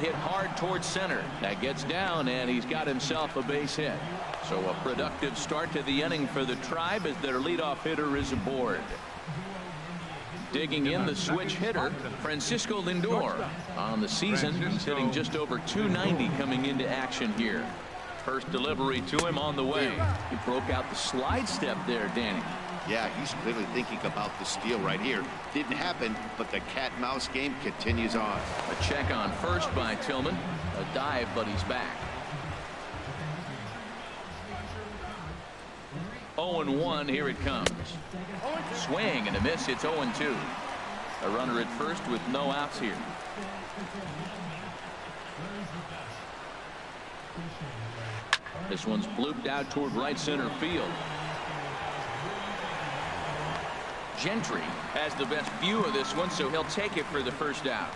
Hit hard towards center. That gets down, and he's got himself a base hit. So a productive start to the inning for the Tribe as their leadoff hitter is aboard. Digging in the switch hitter, Francisco Lindor. On the season, he's hitting just over .290 coming into action here. First delivery to him on the way. He broke out the slide step there, Danny. Yeah, he's clearly thinking about the steal right here. Didn't happen, but the cat-mouse game continues on. A check on first by Tillman. A dive, but he's back. 0-1, here it comes. Swing and a miss. It's 0-2. A runner at first with no outs here. This one's blooped out toward right center field. Gentry has the best view of this one, so he'll take it for the first out.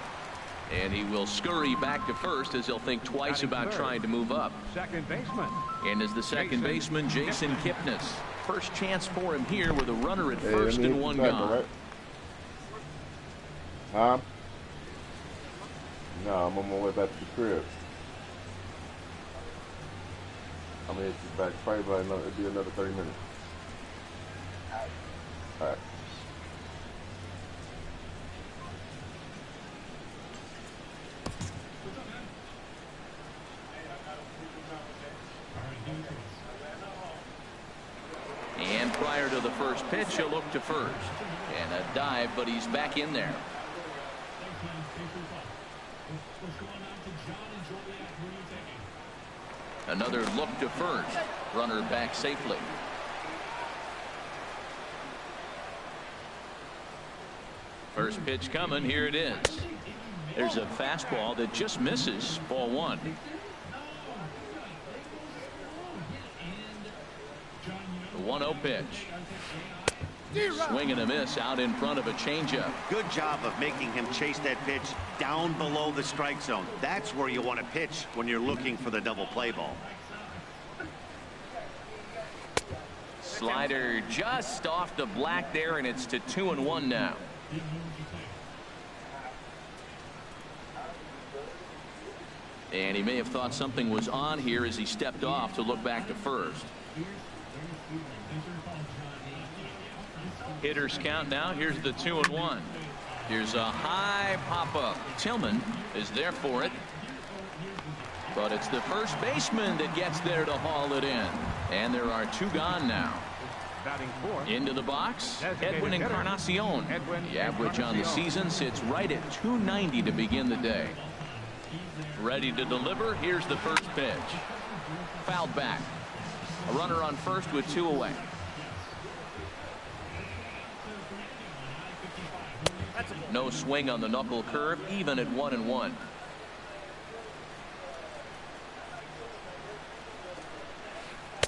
And he will scurry back to first as he'll think twice about trying to move up. Second baseman. And as the second baseman, Jason Kipnis. First chance for him here with a runner at first and one gone. Right? Huh? No, I'm on my way back to the crib. I'm gonna hit you back probably by another, it'll be another 30 minutes. All right. And prior to the first pitch, he'll look to first. And a dive, but he's back in there. Another look to first. Runner back safely. First pitch coming. Here it is. There's a fastball that just misses. Ball one. The 1-0 pitch. Swing and a miss out in front of a changeup. Good job of making him chase that pitch down below the strike zone. That's where you want to pitch when you're looking for the double play ball. Slider just off the black there, and it's to 2-1 now. And he may have thought something was on here as he stepped off to look back to first. Hitters count now. Here's the 2-1. Here's a high pop-up. Tillman is there for it. But it's the first baseman that gets there to haul it in. And there are two gone now. Into the box, Edwin Encarnacion. The average on the season sits right at .290 to begin the day. Ready to deliver. Here's the first pitch. Fouled back. A runner on first with two away. No swing on the knuckle curve, even at 1-1.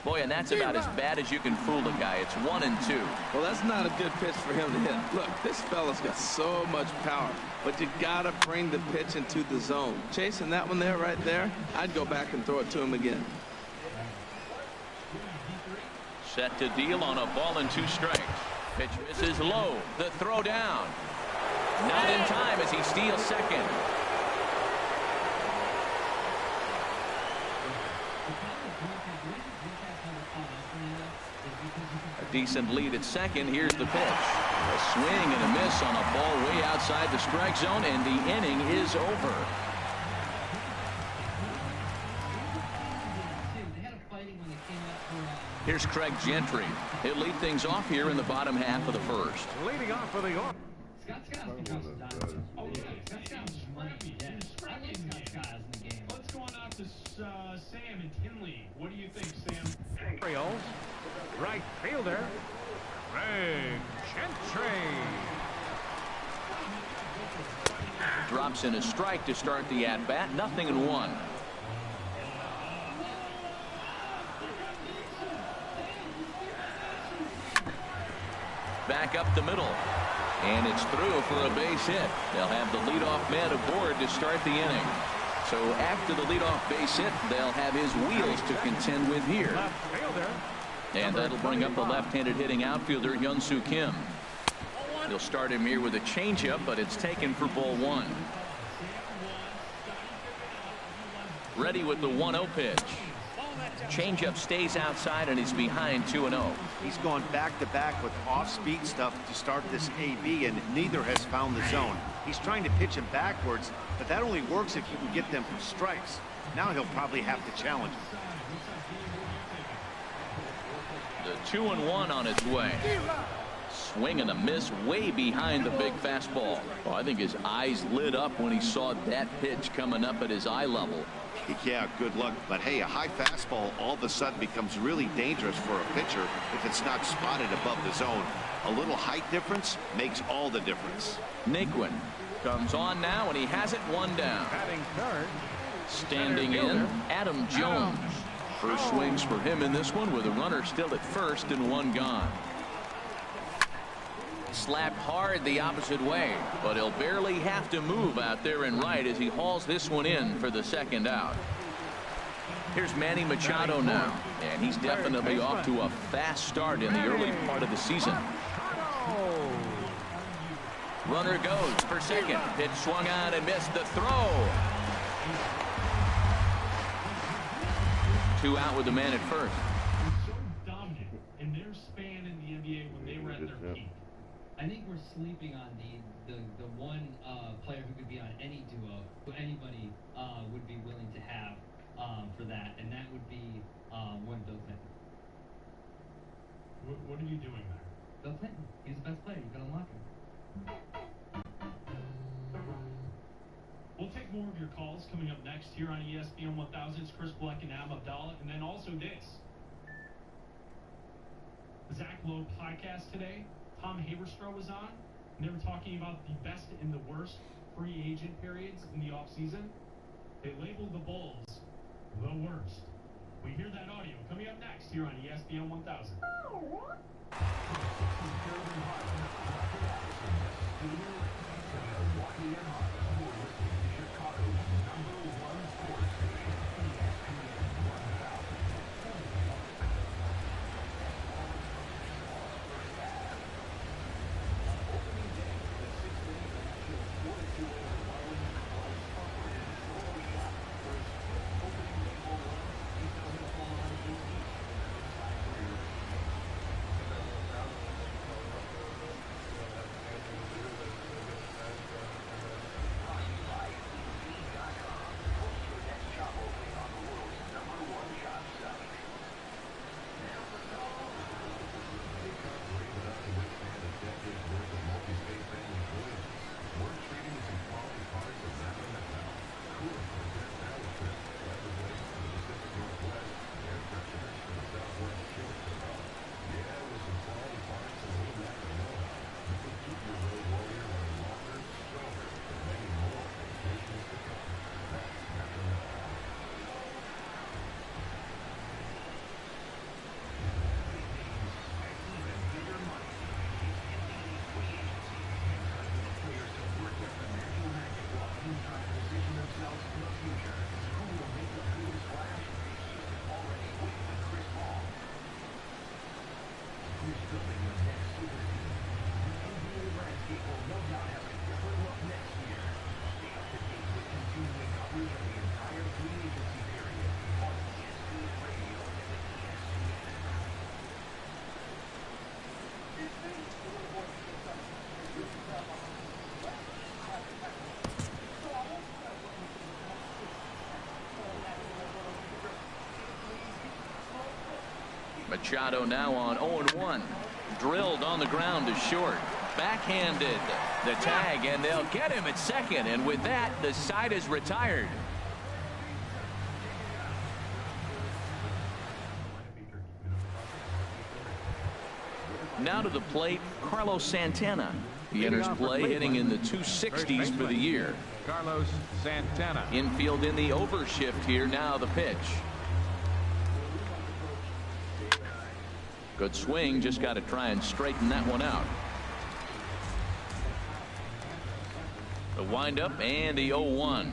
Boy, and that's about as bad as you can fool a guy. It's 1-2. Well, that's not a good pitch for him to hit. Look, this fella's got so much power, but you gotta bring the pitch into the zone. Chasing that one there, right there, I'd go back and throw it to him again. Set to deal on a ball and 2 strikes. Pitch misses low. The throw down. Not in time as he steals second. A decent lead at second. Here's the pitch. A swing and a miss on a ball way outside the strike zone, and the inning is over. Here's Craig Gentry. He'll lead things off here in the bottom half of the first. Leading off for the York. Let's go on out to Sam and Kinley. What do you think, Sam? Orioles. Right fielder, Craig Gentry. Drops in a strike to start the at-bat. 0-1. back up the middle. And it's through for a base hit. They'll have the leadoff man aboard to start the inning. So after the leadoff base hit, they'll have his wheels to contend with here. And that'll bring up the left-handed hitting outfielder Hyun-Soo Kim. He'll start him here with a changeup, but it's taken for ball one. Ready with the 1-0 pitch. Changeup stays outside, and he's behind 2-0. He's gone back-to-back with off-speed stuff to start this AB, and neither has found the zone. He's trying to pitch him backwards, but that only works if you can get them for strikes. Now he'll probably have to challenge him. The 2-1 on its way. Swing and a miss way behind the big fastball. Oh, I think his eyes lit up when he saw that pitch coming up at his eye level. Yeah, good luck. But hey, a high fastball all of a sudden becomes really dangerous for a pitcher if it's not spotted above the zone. A little height difference makes all the difference. Naquin comes on now, and he has it one down. Standing in, Adam Jones. First swings for him in this one with a runner still at first and one gone. Slapped hard the opposite way, but he'll barely have to move out there and right as he hauls this one in for the second out. Here's Manny Machado now, and he's definitely off to a fast start in the early part of the season. Runner goes for second. Pitch swung on and missed the throw. 2 out with the man at first. So dominant in their span in the NBA when they were at their peak. I think we're sleeping on the one player who could be on any duo, who anybody would be willing to have for that, and that would be one Bill Clinton. What are you doing there? Bill Clinton. He's the best player. You can unlock him. We'll take more of your calls coming up next here on ESPN 1000. It's Chris Bleck and Am Abdallah, and then also this. The Zach Lowe podcast today. Tom Haberstroh was on, and they were talking about the best and the worst free agent periods in the offseason. They labeled the Bulls the worst. We hear that audio coming up next here on ESPN 1000. Machado now on 0-1. Drilled on the ground to short. Backhanded the tag, and they'll get him at second. And with that, the side is retired. Now to the plate, Carlos Santana. He enters play hitting in the 260s for the year. Carlos Santana. Infield in the overshift here. Now the pitch. Good swing. Just got to try and straighten that one out. The windup and the 0-1.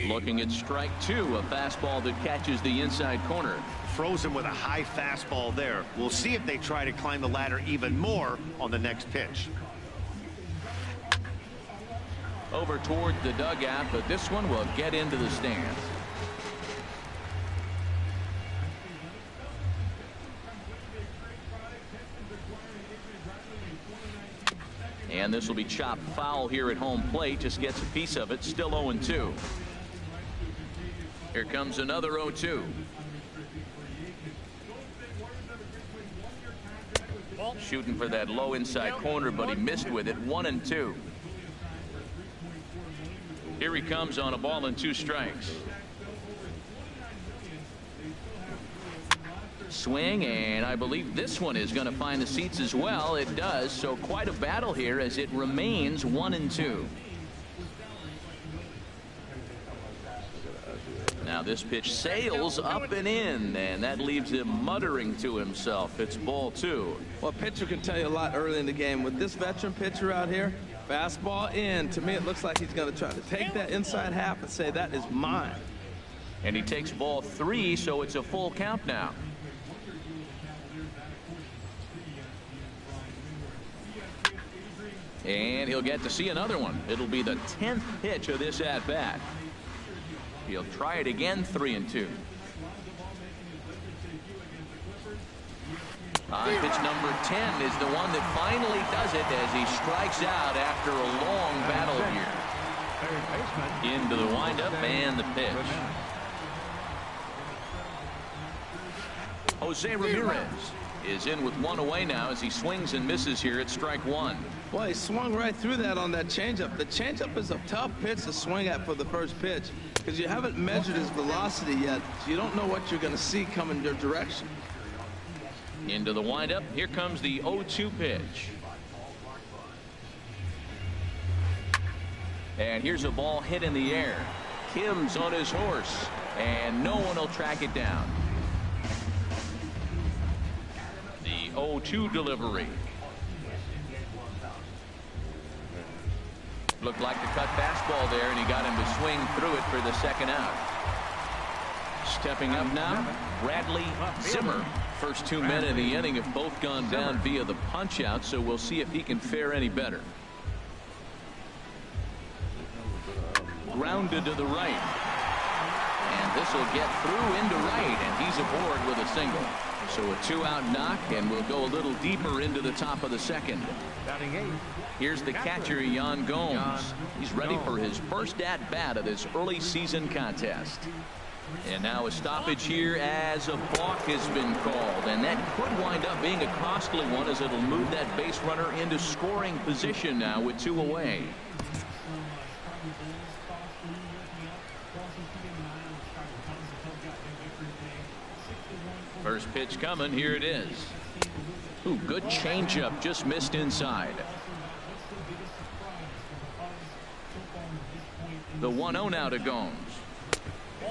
Looking at strike two, a fastball that catches the inside corner. Froze him with a high fastball there. We'll see if they try to climb the ladder even more on the next pitch. Over toward the dugout, but this one will get into the stands. And this will be chopped foul here at home plate. Just gets a piece of it. Still 0-2. Here comes another 0-2. Shooting for that low inside corner, but he missed with it. 1-2. Here he comes on a ball and 2 strikes. Swing, and I believe this one is going to find the seats as well. It does. So quite a battle here as it remains 1-2. Now this pitch sails up and in, and that leaves him muttering to himself. It's ball 2. Well, a pitcher can tell you a lot early in the game. With this veteran pitcher out here, fastball in. To me, it looks like he's going to try to take that inside half and say, that is mine. And he takes ball 3, so it's a full count now. And he'll get to see another one. It'll be the 10th pitch of this at-bat. He'll try it again, 3-2. Pitch number 10 is the one that finally does it as he strikes out after a long battle here. Into the windup and the pitch. Jose Ramirez is in with 1 away now as he swings and misses here at strike 1. Well, he swung right through that on that changeup. The changeup is a tough pitch to swing at for the first pitch because you haven't measured his velocity yet. So you don't know what you're going to see coming your direction. Into the windup. Here comes the 0-2 pitch. And here's a ball hit in the air. Kim's on his horse, and no one will track it down. The 0-2 delivery. Looked like the cut fastball there, and he got him to swing through it for the second out. Stepping up now, Bradley Zimmer. First 2 men of the inning have both gone down via the punch out, so we'll see if he can fare any better. Grounded to the right. And this will get through into right, and he's aboard with a single. So a 2-out knock, and we'll go a little deeper into the top of the second. Here's the catcher, Yan Gomes. He's ready for his first at-bat of this early season contest. And now a stoppage here as a balk has been called, and that could wind up being a costly one as it'll move that base runner into scoring position now with 2 away. First pitch coming. Here it is. Ooh, good changeup, just missed inside. The 1-0 now to Gomes.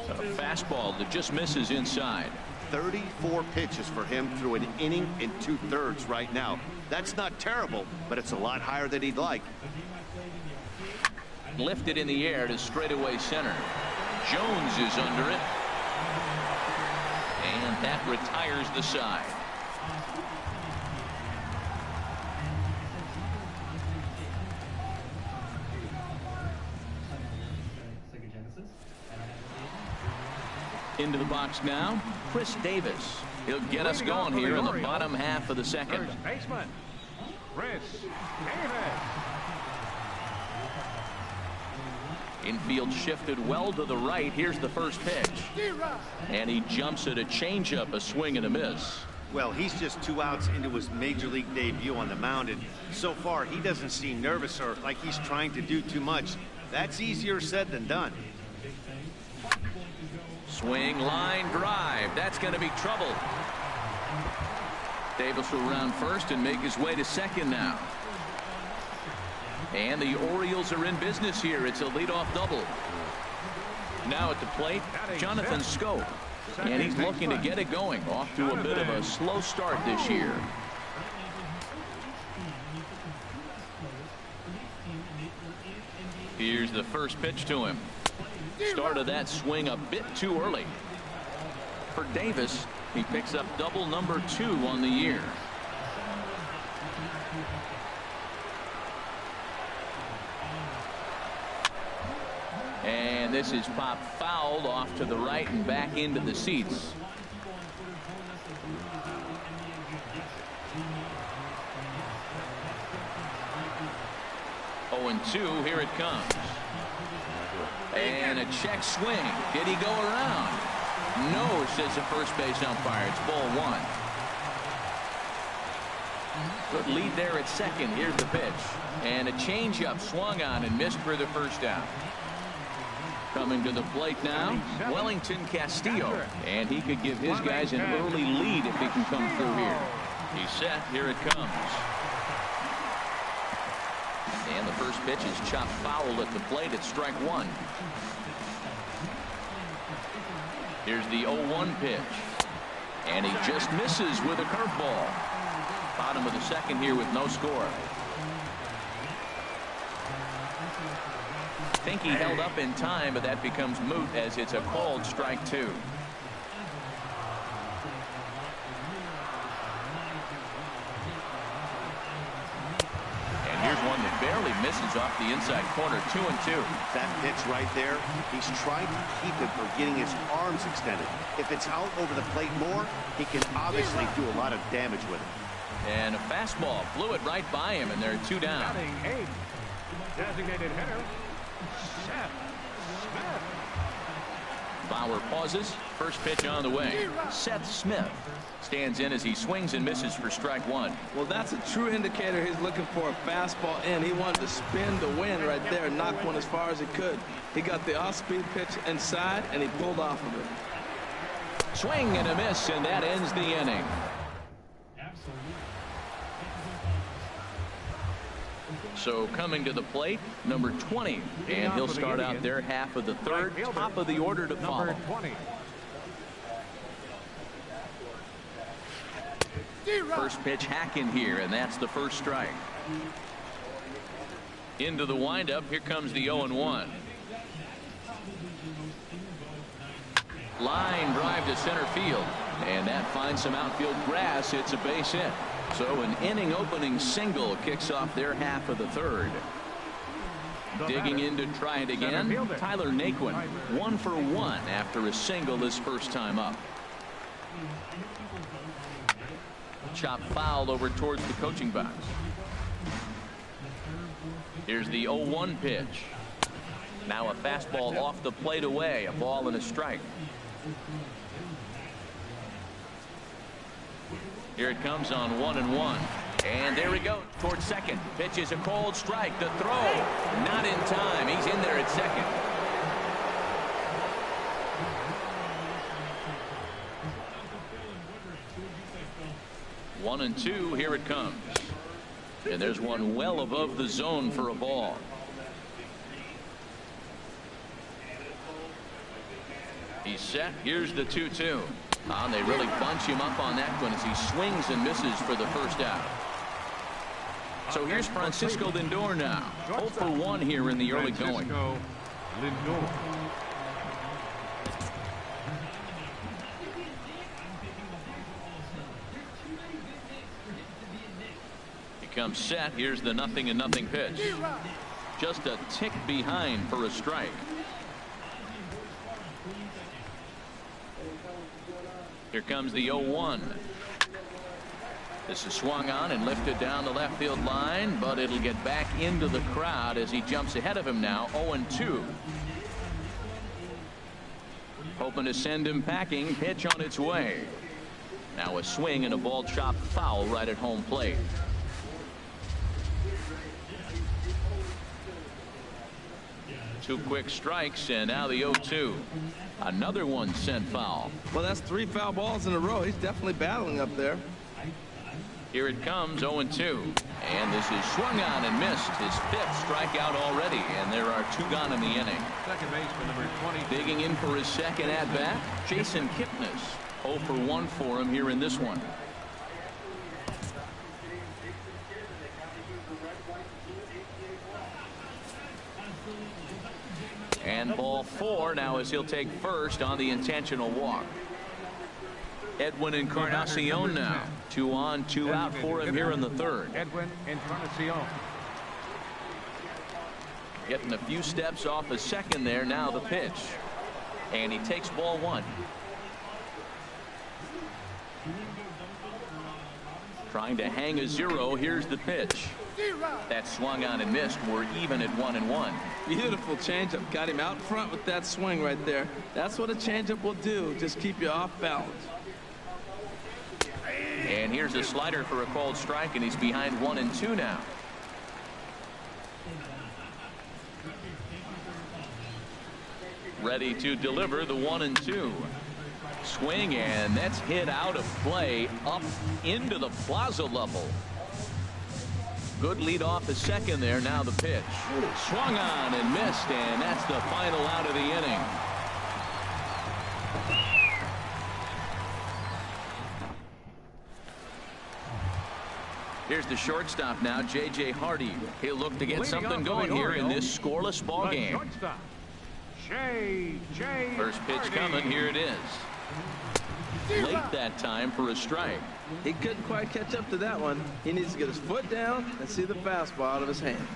A fastball that just misses inside. 34 pitches for him through an inning and 2/3 right now. That's not terrible, but it's a lot higher than he'd like. Lifted in the air to straightaway center. Jones is under it. And that retires the side. Into the box now, Chris Davis. He'll get us going here in the bottom half of the second. First baseman, Chris Davis. Infield shifted well to the right. Here's the first pitch. And he jumps at a changeup, a swing and a miss. Well, he's just 2 outs into his major league debut on the mound, and so far he doesn't seem nervous or like he's trying to do too much. That's easier said than done. Swing, line, drive. That's going to be trouble. Davis will round first and make his way to second now. And the Orioles are in business here. It's a leadoff double. Now at the plate, Jonathan Schoop. And he's looking to get it going. Off to a bit of a slow start this year. Here's the first pitch to him. Started that swing a bit too early. For Davis, he picks up double number 2 on the year. And this is popped fouled off to the right and back into the seats. 0-2, here it comes. And a check swing. Did he go around? No, says the first base umpire. It's ball 1. Good lead there at second. Here's the pitch. And a changeup swung on and missed for the first out. Coming to the plate now, Wellington Castillo. And he could give his guys an early lead if he can come through here. He's set. Here it comes. And the first pitch is chopped foul at the plate. It's strike 1. Here's the 0-1 pitch. And he just misses with a curveball. Bottom of the second here with no score. I think he held up in time, but that becomes moot as it's a called strike 2. Here's one that barely misses off the inside corner. 2-2. That pitch right there, he's trying to keep it from getting his arms extended. If it's out over the plate more, he can obviously do a lot of damage with it. And a fastball flew it right by him, and there are 2 down. Batting 8, designated hitter, Seth Smith. Bauer pauses. First pitch on the way. Seth Smith stands in as he swings and misses for strike 1. Well, that's a true indicator he's looking for a fastball in. He wanted to spin the wind right there and knock one as far as he could. He got the off-speed pitch inside, and he pulled off of it. Swing and a miss, and that ends the inning. So coming to the plate, number 20, and he'll start out their half of the third. Top of the order to follow. First pitch hack in here, and that's the first strike. Into the windup. Here comes the 0-1. Line drive to center field, and that finds some outfield grass. It's a base hit. So an inning opening single kicks off their half of the third. Digging in to try it again, Tyler Naquin. 1 for 1 after a single his first time up. Chop fouled over towards the coaching box. Here's the 0-1 pitch. Now a fastball off the plate away. A ball and a strike. Here it comes on 1-1. And there we go towards second. Pitch is a cold strike. The throw not in time. He's in there at second. One and 2. Here it comes. And there's one well above the zone for a ball. He's set. Here's the 2-2. And they really bunch him up on that one as he swings and misses for the first out. So here's Francisco Lindor now. 0 for 1 here in the early going. Lindor. He comes set. Here's the 0-0 pitch. Just a tick behind for a strike. Here comes the 0-1. This is swung on and lifted down the left field line, but it'll get back into the crowd as he jumps ahead of him now. 0-2. Hoping to send him packing. Pitch on its way. Now a swing and a ball chopped foul right at home plate. Two quick strikes, and now the 0-2. Another one sent foul. Well, that's 3 foul balls in a row. He's definitely battling up there. Here it comes, 0-2. And this is swung on and missed. His 5th strikeout already, and there are 2 gone in the inning. Second baseman number 20. Digging in for his second at-bat, Jason Kipnis. 0 for 1 for him here in this one. And ball 4 now as he'll take first on the intentional walk. Edwin Encarnacion now. 2 on, 2 out for him here in the third. Edwin Encarnacion. Getting a few steps off a second there. Now the pitch. And he takes ball 1. Trying to hang a 0. Here's the pitch. That swung on and missed. We're even at 1-1. Beautiful changeup. Got him out front with that swing right there. That's what a changeup will do. Just keep you off balance. And here's a slider for a called strike, and he's behind 1-2 now. Ready to deliver the 1-2. Swing, and that's hit out of play up into the plaza level. Good lead off the second there. Now the pitch. Swung on and missed, and that's the final out of the inning. Here's the shortstop now, J.J. Hardy. He'll look to get something going here in this scoreless ball game. First pitch coming. Here it is. Late that time for a strike. He couldn't quite catch up to that one. He needs to get his foot down and see the fastball out of his hand.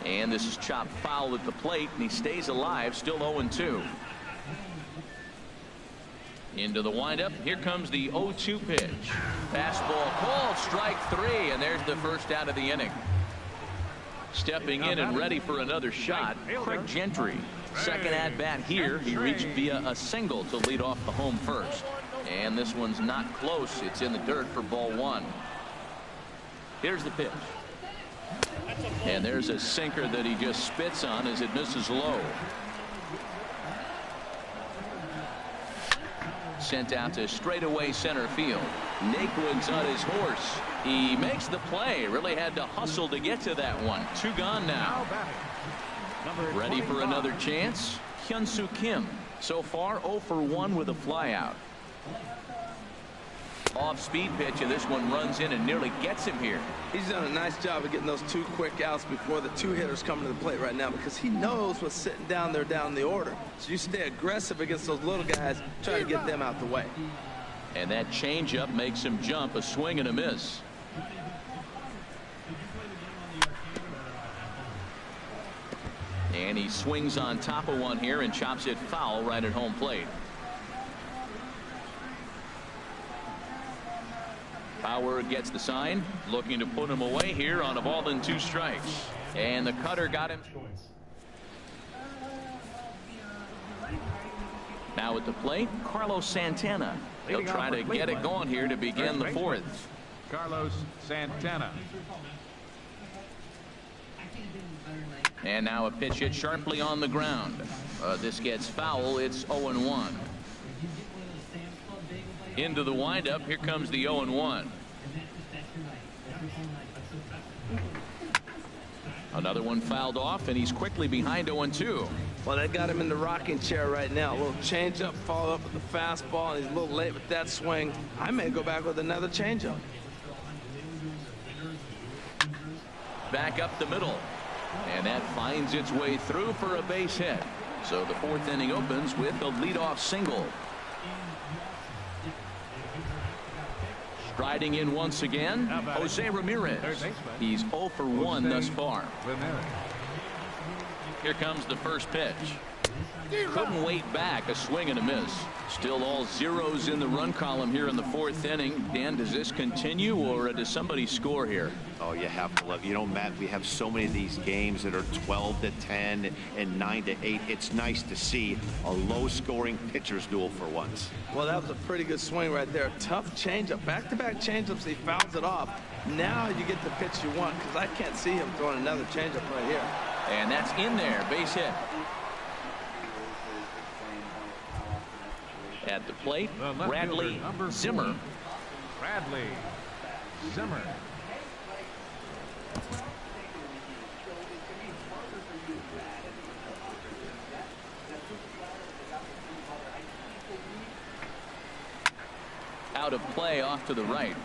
And this is chopped foul at the plate, and he stays alive, still 0-2. Into the windup. Here comes the 0-2 pitch. Fastball called, strike 3, and there's the first out of the inning. Stepping in and ready for another shot, Craig Gentry. Second at bat here. He reached via a single to lead off the home first. And this one's not close. It's in the dirt for ball 1. Here's the pitch. And there's a sinker that he just spits on as it misses low. Sent out to straightaway center field. Naquin's on his horse. He makes the play. Really had to hustle to get to that one. 2 gone now. Ready for another chance. Hyun-Soo Kim. So far 0 for 1 with a flyout. Off-speed pitch, and this one runs in and nearly gets him here. He's done a nice job of getting those 2 quick outs before the 2 hitters come to the plate right now, because he knows what's sitting down there down the order. So you stay aggressive against those little guys, try to get them out the way. And that changeup makes him jump. A swing and a miss. And he swings on top of one here and chops it foul right at home plate. Power gets the sign, looking to put him away here on a ball and 2 strikes. And the cutter got him. Now at the plate, Carlos Santana. He'll try to get it going here to begin the 4th. Carlos Santana. And now a pitch hit sharply on the ground. This gets foul. It's 0-1. Into the windup. Here comes the 0-1. Another one fouled off, and he's quickly behind 0-2. Well, that got him in the rocking chair right now. A little changeup, follow up with the fastball, and he's a little late with that swing. I may go back with another changeup. Back up the middle. And that finds its way through for a base hit. So the 4th inning opens with a leadoff single. Striding in once again, Jose Ramirez. He's 0 for 1 thus far. Here comes the first pitch. Couldn't wait back. A swing and a miss. Still all zeros in the run column here in the 4th inning. Dan, does this continue, or does somebody score here? Oh, you have to love. You know, Matt, we have so many of these games that are 12-10 and 9-8. It's nice to see a low-scoring pitcher's duel for once. Well, that was a pretty good swing right there. Tough changeup. Back-to-back changeups. He fouls it off. Now you get the pitch you want, because I can't see him throwing another changeup right here. And that's in there. Base hit. At the plate, Bradley Zimmer. Bradley Zimmer. Out of play, off to the right.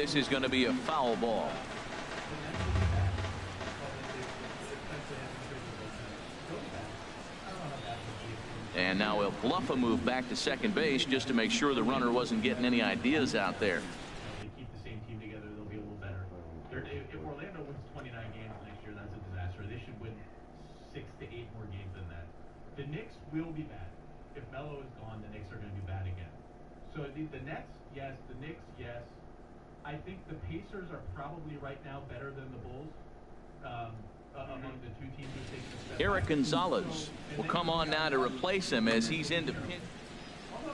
this is going to be a foul ball. And now he'll bluff a move back to second base just to make sure the runner wasn't getting any ideas out there. They keep the same team together, they'll be a little better. If Orlando wins 29 games next year, that's a disaster. They should win 6 to 8 more games than that. The Knicks will be bad. If Melo is gone, the Knicks are going to be bad again. So the Nets, yes. The Knicks, yes. I think the Pacers are probably right now better than the Bulls. Among the two teams who've taken a step Eric back. Gonzalez will come on now to replace him as he's into pinch. Although,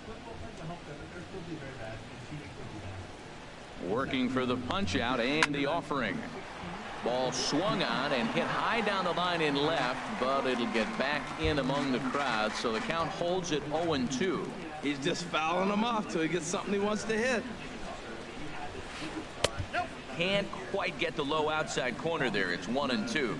football tends to help them, but they're still be very bad. And Phoenix will be bad. Working for the punch out and the offering. Ball swung on and hit high down the line in left, but it'll get back in among the crowd, so the count holds at 0-2. He's just fouling him off till he gets something he wants to hit. Can't quite get the low outside corner there. It's 1-2.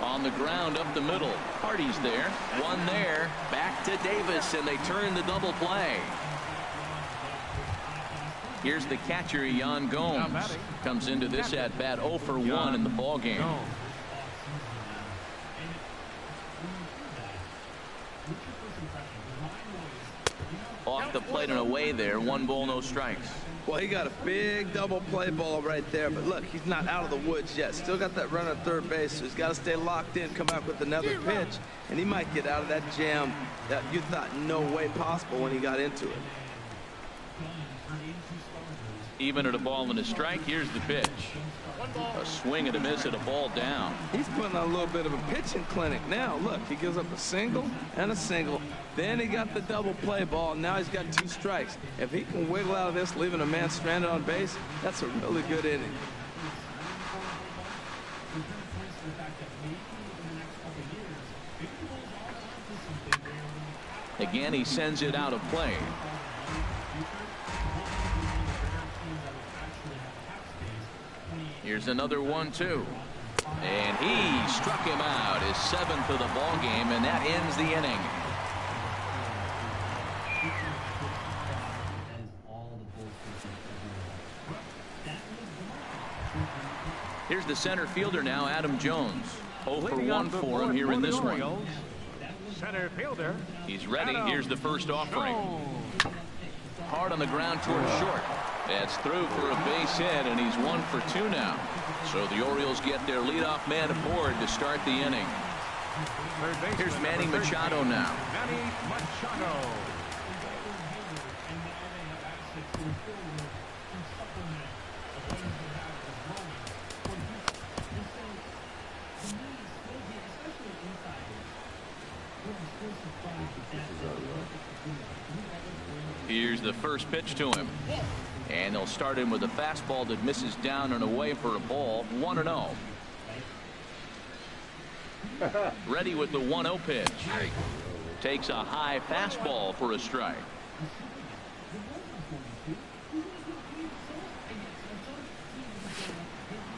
On the ground up the middle. Hardy's there. One there. Back to Davis, and they turn the double play. Here's the catcher, Jan Gomes. Comes into this at bat 0 for 1 in the ball game. Off the plate and away there. 1 ball, no strikes. Well, he got a big double play ball right there, but look, he's not out of the woods yet. Still got that run at third base, so he's got to stay locked in, come back with another pitch, and he might get out of that jam that you thought no way possible when he got into it. Even at a ball and a strike, here's the pitch. A swing and a miss at a ball down. He's putting on a little bit of a pitching clinic now. Look, he gives up a single and a single. Then he got the double play ball. Now he's got 2 strikes. If he can wiggle out of this, leaving a man stranded on base, that's a really good inning. Again, he sends it out of play. Here's another 1-2. And he struck him out, his 7th of the ball game, and that ends the inning. Here's the center fielder now, Adam Jones. 0 for 1 for him here in this one. Center fielder. He's ready. Here's the first offering. Hard on the ground towards short. That's through for a base hit, and he's 1 for 2 now. So the Orioles get their leadoff man aboard to start the inning. Here's Manny Machado now. Manny Machado. Here's the first pitch to him. And they'll start him with a fastball that misses down and away for a ball. 1-0. Ready with the 1-0 pitch. Takes a high fastball for a strike.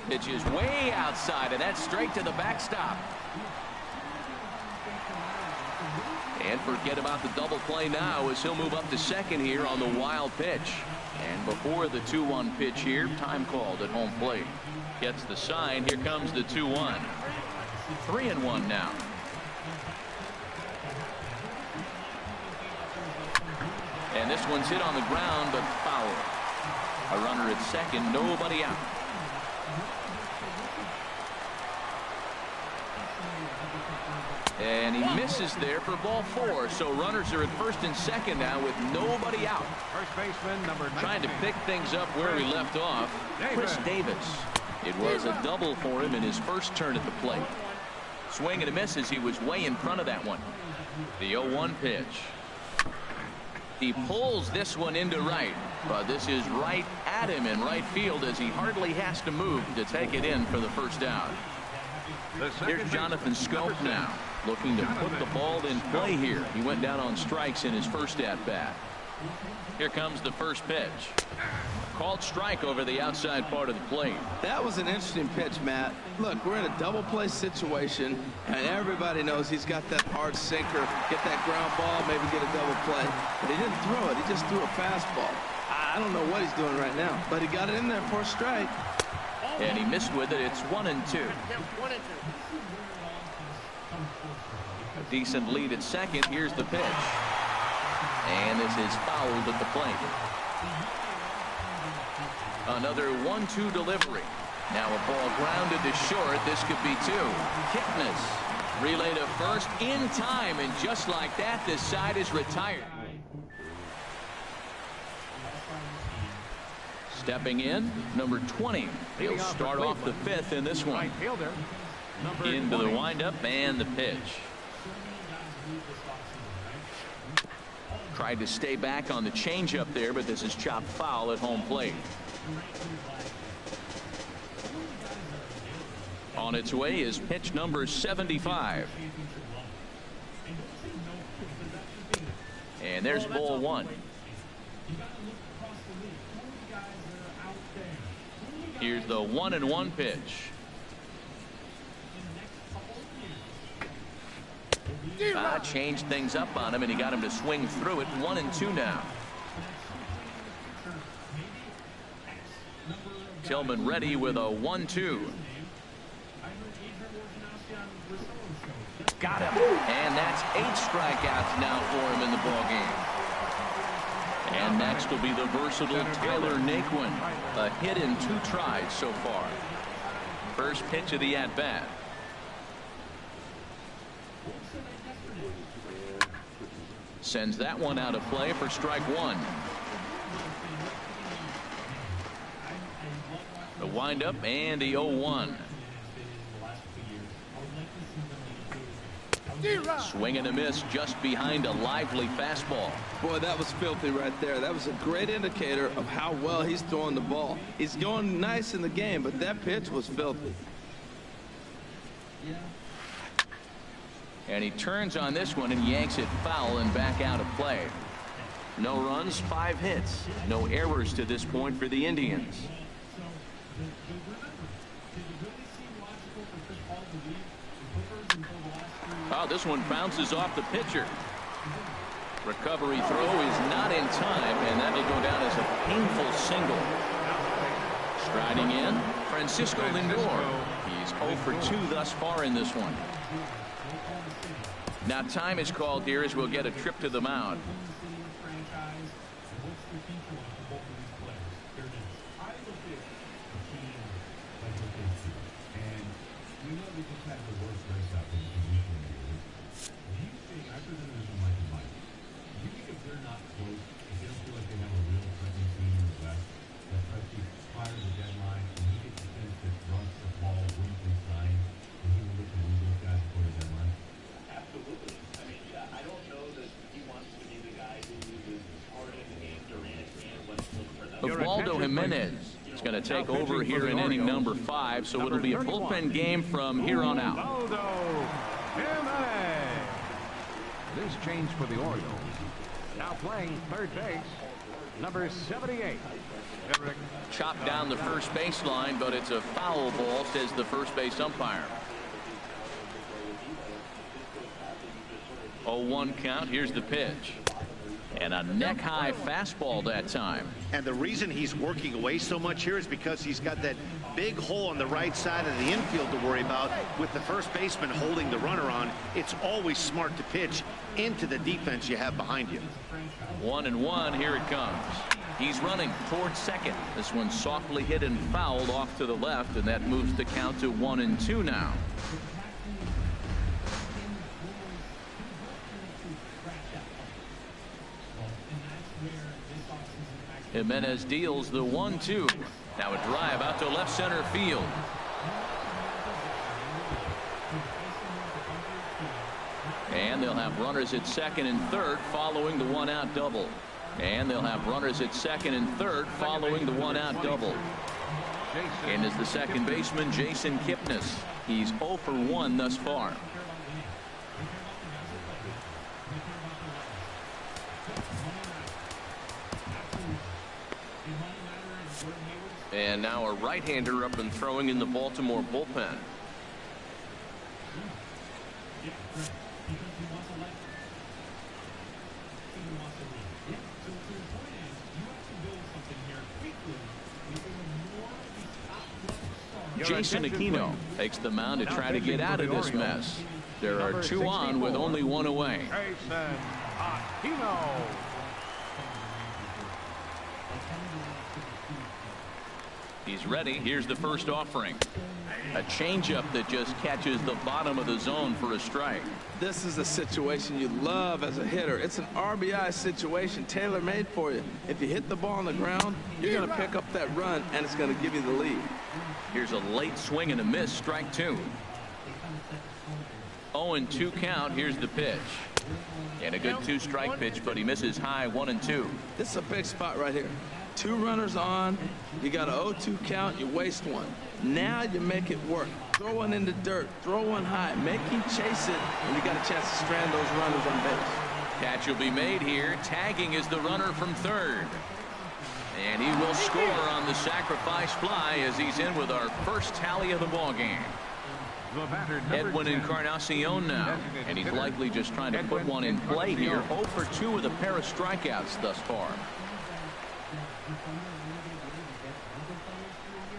Pitch is way outside, and that's straight to the backstop. And forget about the double play now as he'll move up to second here on the wild pitch. And before the 2-1 pitch here, time called at home plate. Gets the sign. Here comes the 2-1. 3-1 now. And this one's hit on the ground, but foul. A runner at second, nobody out. And he misses there for ball 4. So runners are at first and second now with nobody out. First baseman number 19. Trying to pick things up where he left off. Chris Davis. It was a double for him in his first turn at the plate. Swing and a miss as he was way in front of that one. The 0-1 pitch. He pulls this one into right, but this is right at him in right field as he hardly has to move to take it in for the first out. Here's Jonathan Schoop now, looking to put the ball in play here. He went down on strikes in his first at bat. Here comes the first pitch. Called strike over the outside part of the plate. That was an interesting pitch, Matt. Look, we're in a double play situation, and everybody knows he's got that hard sinker, get that ground ball, maybe get a double play. But he didn't throw it. He just threw a fastball. I don't know what he's doing right now, but he got it in there for a strike. And he missed with it. It's 1-2. A decent lead at second. Here's the pitch. And this is fouled at the plate. Another 1-2 delivery. Now a ball grounded to short. This could be two. Kipnis relay to first in time, and just like that, this side is retired. Stepping in, number 20. He'll start off the fifth in this one. Into the windup and the pitch. Tried to stay back on the changeup there, but this is chopped foul at home plate. On its way is pitch number 75. And there's ball one. Here's the 1-1 pitch. Changed things up on him, and he got him to swing through it. 1-2 now. Tillman ready with a 1-2. Got him. And that's 8 strikeouts now for him in the ballgame. And next will be the versatile Tyler Naquin. A hit in 2 tries so far. First pitch of the at-bat. Sends that one out of play for strike one. The windup and the 0-1. Swing and a miss just behind a lively fastball. Boy, that was filthy right there. That was a great indicator of how well he's throwing the ball. He's going nice in the game, but that pitch was filthy. And he turns on this one and yanks it foul and back out of play. No runs, 5 hits. No errors to this point for the Indians. Oh, this one bounces off the pitcher. Recovery throw is not in time, and that may go down as a painful single. Striding in, Francisco Lindor. He's 0 for 2 thus far in this one. Now time is called here as we'll get a trip to the mound. Ubaldo Jimenez is going to take over here in inning number 5, so it'll be a bullpen game from here on out. Ubaldo Jimenez. This change for the Orioles. Now playing third base, number 78. Eric. Chopped down the first baseline, but it's a foul ball, says the first base umpire. 0-1 count. Here's the pitch. And a neck-high fastball that time. And the reason he's working away so much here is because he's got that big hole on the right side of the infield to worry about. With the first baseman holding the runner on, it's always smart to pitch into the defense you have behind you. 1-1. Here it comes. He's running towards second. This one softly hit and fouled off to the left, and that moves the count to 1-2 now. Jimenez deals the 1-2. Now a drive out to left center field. And they'll have runners at second and third following the 1-out double. And they'll have runners at second and third following the 1-out double. And is the second baseman Jason Kipnis. He's 0 for 1 thus far. And now a right-hander up and throwing in the Baltimore bullpen. Jason Aquino takes the mound to try to get out of this mess. There are 2 on with only 1 away. Jason Aquino. He's ready. Here's the first offering. A changeup that just catches the bottom of the zone for a strike. This is a situation you love as a hitter. It's an RBI situation tailor-made for you. If you hit the ball on the ground, you're going to pick up that run, and it's going to give you the lead. Here's a late swing and a miss, strike 2. 0-2 count. Here's the pitch. And a good 2-strike pitch, but he misses high 1-2. This is a big spot right here. 2 runners on. You got an 0-2 count. You waste 1. Now you make it work. Throw one in the dirt. Throw one high. Make him chase it, and you got a chance to strand those runners on base. Catch will be made here. Tagging is the runner from third. And he will score on the sacrifice fly as he's in with our first tally of the ball game. Edwin Encarnacion now, and he's likely just trying to put one in play here. 0 for 2 with a pair of strikeouts thus far.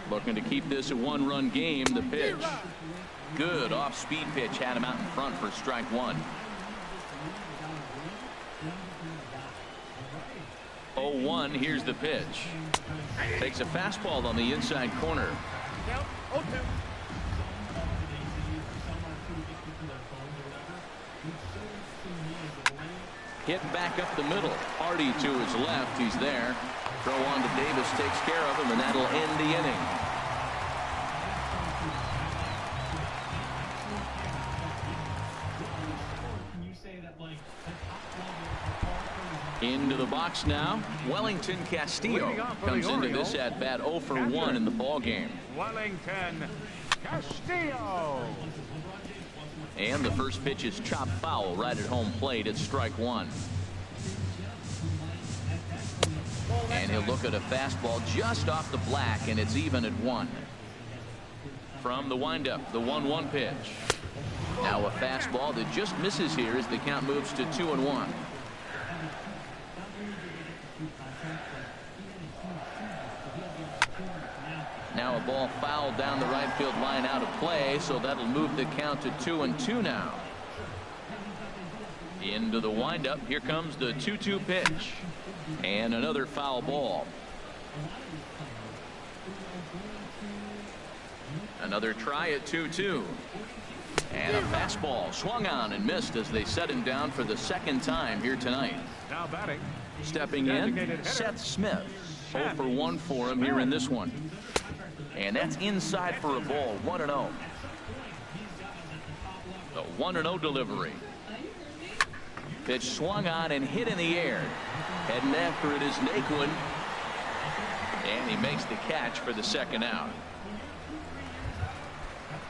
Looking to keep this a 1-run game. The pitch. Good off-speed pitch had him out in front for strike 1. 0-1. Here's the pitch. Takes a fastball on the inside corner. Hit back up the middle. Hardy to his left. He's there. Throw on to Davis takes care of him, and that'll end the inning. Into the box now. Wellington Castillo comes into this at bat 0 for 1 in the ball game. Wellington Castillo. And the first pitch is chopped foul right at home plate. It's strike 1. And he'll look at a fastball just off the black, and it's even at 1. From the windup, the 1-1 pitch. Now a fastball that just misses here as the count moves to 2-1. Now a ball fouled down the right field line out of play, so that'll move the count to 2-2 now. Into the windup. Here comes the 2-2 pitch. And another foul ball. Another try at 2-2. And a fastball swung on and missed as they set him down for the second time here tonight. Now batting. Stepping in, Seth Smith. 0 for 1 for him here in this one. And that's inside for a ball. 1-0. The 1-0 delivery. Pitch swung on and hit in the air. Heading after it is Naquin. And he makes the catch for the second out.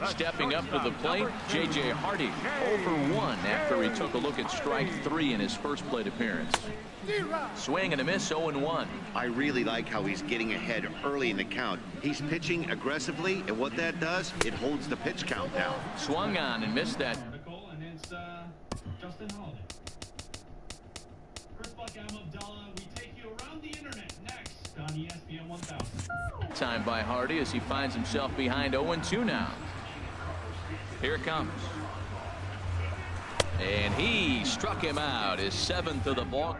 Stepping up to the plate, J.J. Hardy. 0 for 1 after he took a look at strike 3 in his first plate appearance. Swing and a miss, 0-1. I really like how he's getting ahead early in the count. He's pitching aggressively, and what that does, it holds the pitch count down. Swung on and missed that. And it's Justin Holiday. Chris Buck, I'm Abdallah. We take you around the internet next on ESPN 1000. Time by Hardy as he finds himself behind 0-2 now. Here it comes. And he struck him out, his 7th of the ball.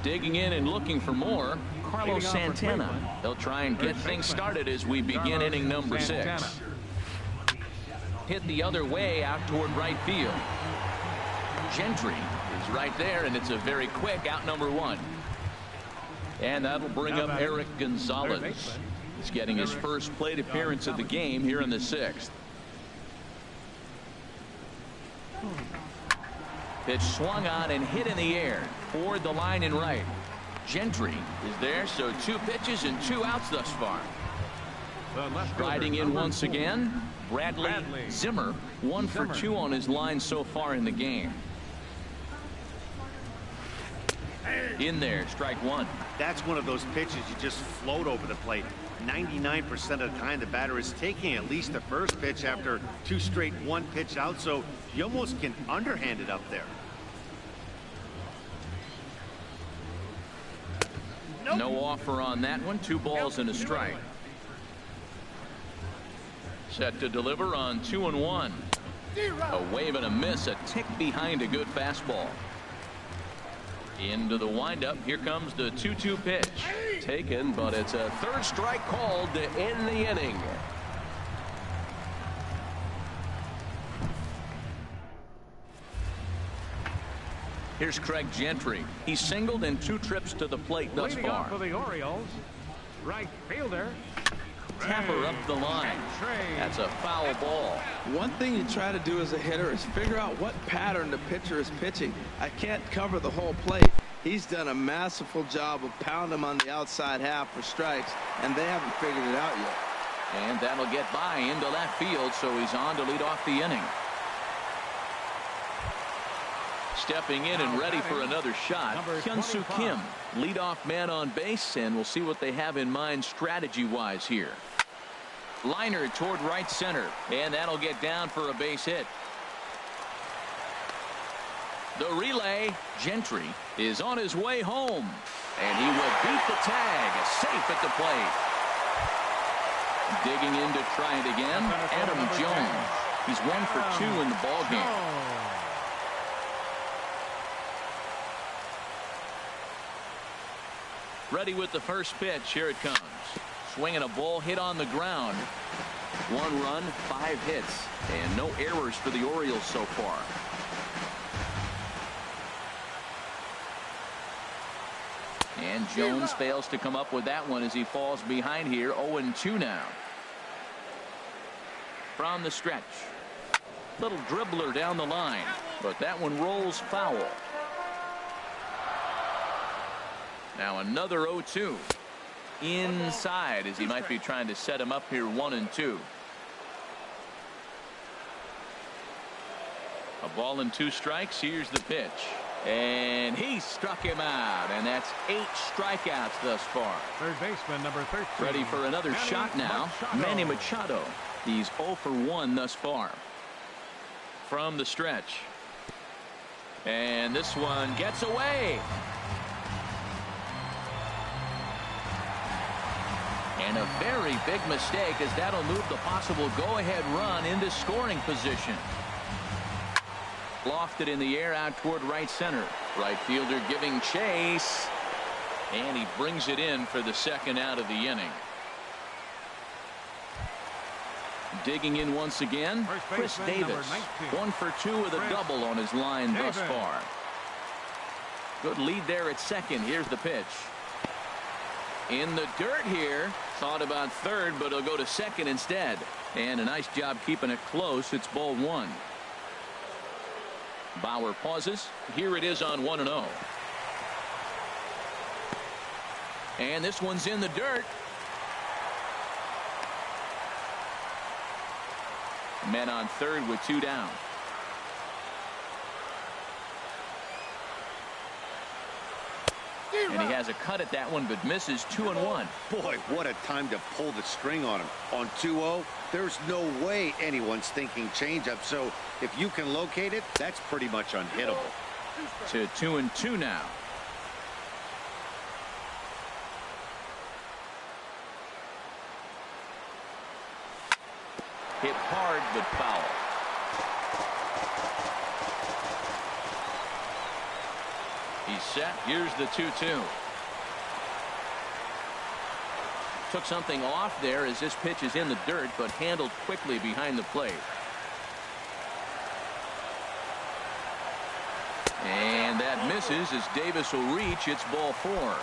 Digging in and looking for more, Carlos Santana. They'll try and get things started as we begin inning number 6. Hit the other way out toward right field. Gentry is right there, and it's a very quick out number 1. And that'll bring up Eric Gonzalez. He's getting his first plate appearance of the game here in the 6th. Pitch swung on and hit in the air toward the line and right. Gentry is there, so 2 pitches and 2 outs thus far. Riding in once again, Bradley Zimmer. 1 for 2 on his line so far in the game. In there, strike one. That's one of those pitches you just float over the plate. 99% of the time the batter is taking at least the first pitch after 2 straight 1-pitch out, so you almost can underhand it up there. No offer on that one. 2 balls and a strike. Set to deliver on 2-1. A wave and a miss, a tick behind a good fastball. Into the windup. Here comes the 2-2 pitch. Taken, but it's a third strike called to end the inning. Here's Craig Gentry. He's singled in 2 trips to the plate thus Leading far. off for the Orioles, right fielder. Tapper up the line. That's a foul ball. One thing you try to do as a hitter is figure out what pattern the pitcher is pitching. I can't cover the whole plate. He's done a masterful job of pounding him on the outside half for strikes, and they haven't figured it out yet. And that'll get by into left field, so he's on to lead off the inning. Stepping in and ready for another shot, Hyun-Soo Kim, leadoff man on base, and we'll see what they have in mind strategy-wise here. Liner toward right center, and that'll get down for a base hit. The relay, Gentry is on his way home, and he will beat the tag, safe at the plate. Digging in to try it again, Adam Jones. He's 1 for 2 in the ballgame. Ready with the first pitch. Here it comes. Swinging a ball hit on the ground. 1 run, 5 hits, and no errors for the Orioles so far. And Jones fails to come up with that one as he falls behind here. 0-2 now. From the stretch. Little dribbler down the line, but that one rolls foul. Now another 0-2. Inside as he might be trying to set him up here 1-2. A ball and 2 strikes. Here's the pitch. And he struck him out, and that's 8 strikeouts thus far. Third baseman number 13. Ready for another shot now. Manny Machado. He's 0 for 1 thus far. From the stretch. And this one gets away. And a very big mistake, as that'll move the possible go-ahead run into scoring position. Lofted in the air out toward right center. Right fielder giving chase. And he brings it in for the second out of the inning. Digging in once again, Chris Davis. 1 for 2 with a double on his line thus far. Good lead there at second. Here's the pitch. In the dirt here. Thought about third, but he'll go to second instead. And a nice job keeping it close. It's ball 1. Bauer pauses. Here it is on 1-0. And this one's in the dirt. Men on third with 2 down. And he has a cut at that one, but misses. 2-1. Boy, what a time to pull the string on him. On 2-0, there's no way anyone's thinking changeup. So if you can locate it, that's pretty much unhittable. To 2-2 now. Hit hard, but foul. He's set. Here's the 2-2. Took something off there as this pitch is in the dirt, but handled quickly behind the plate. And that misses as Davis will reach. It's ball 4.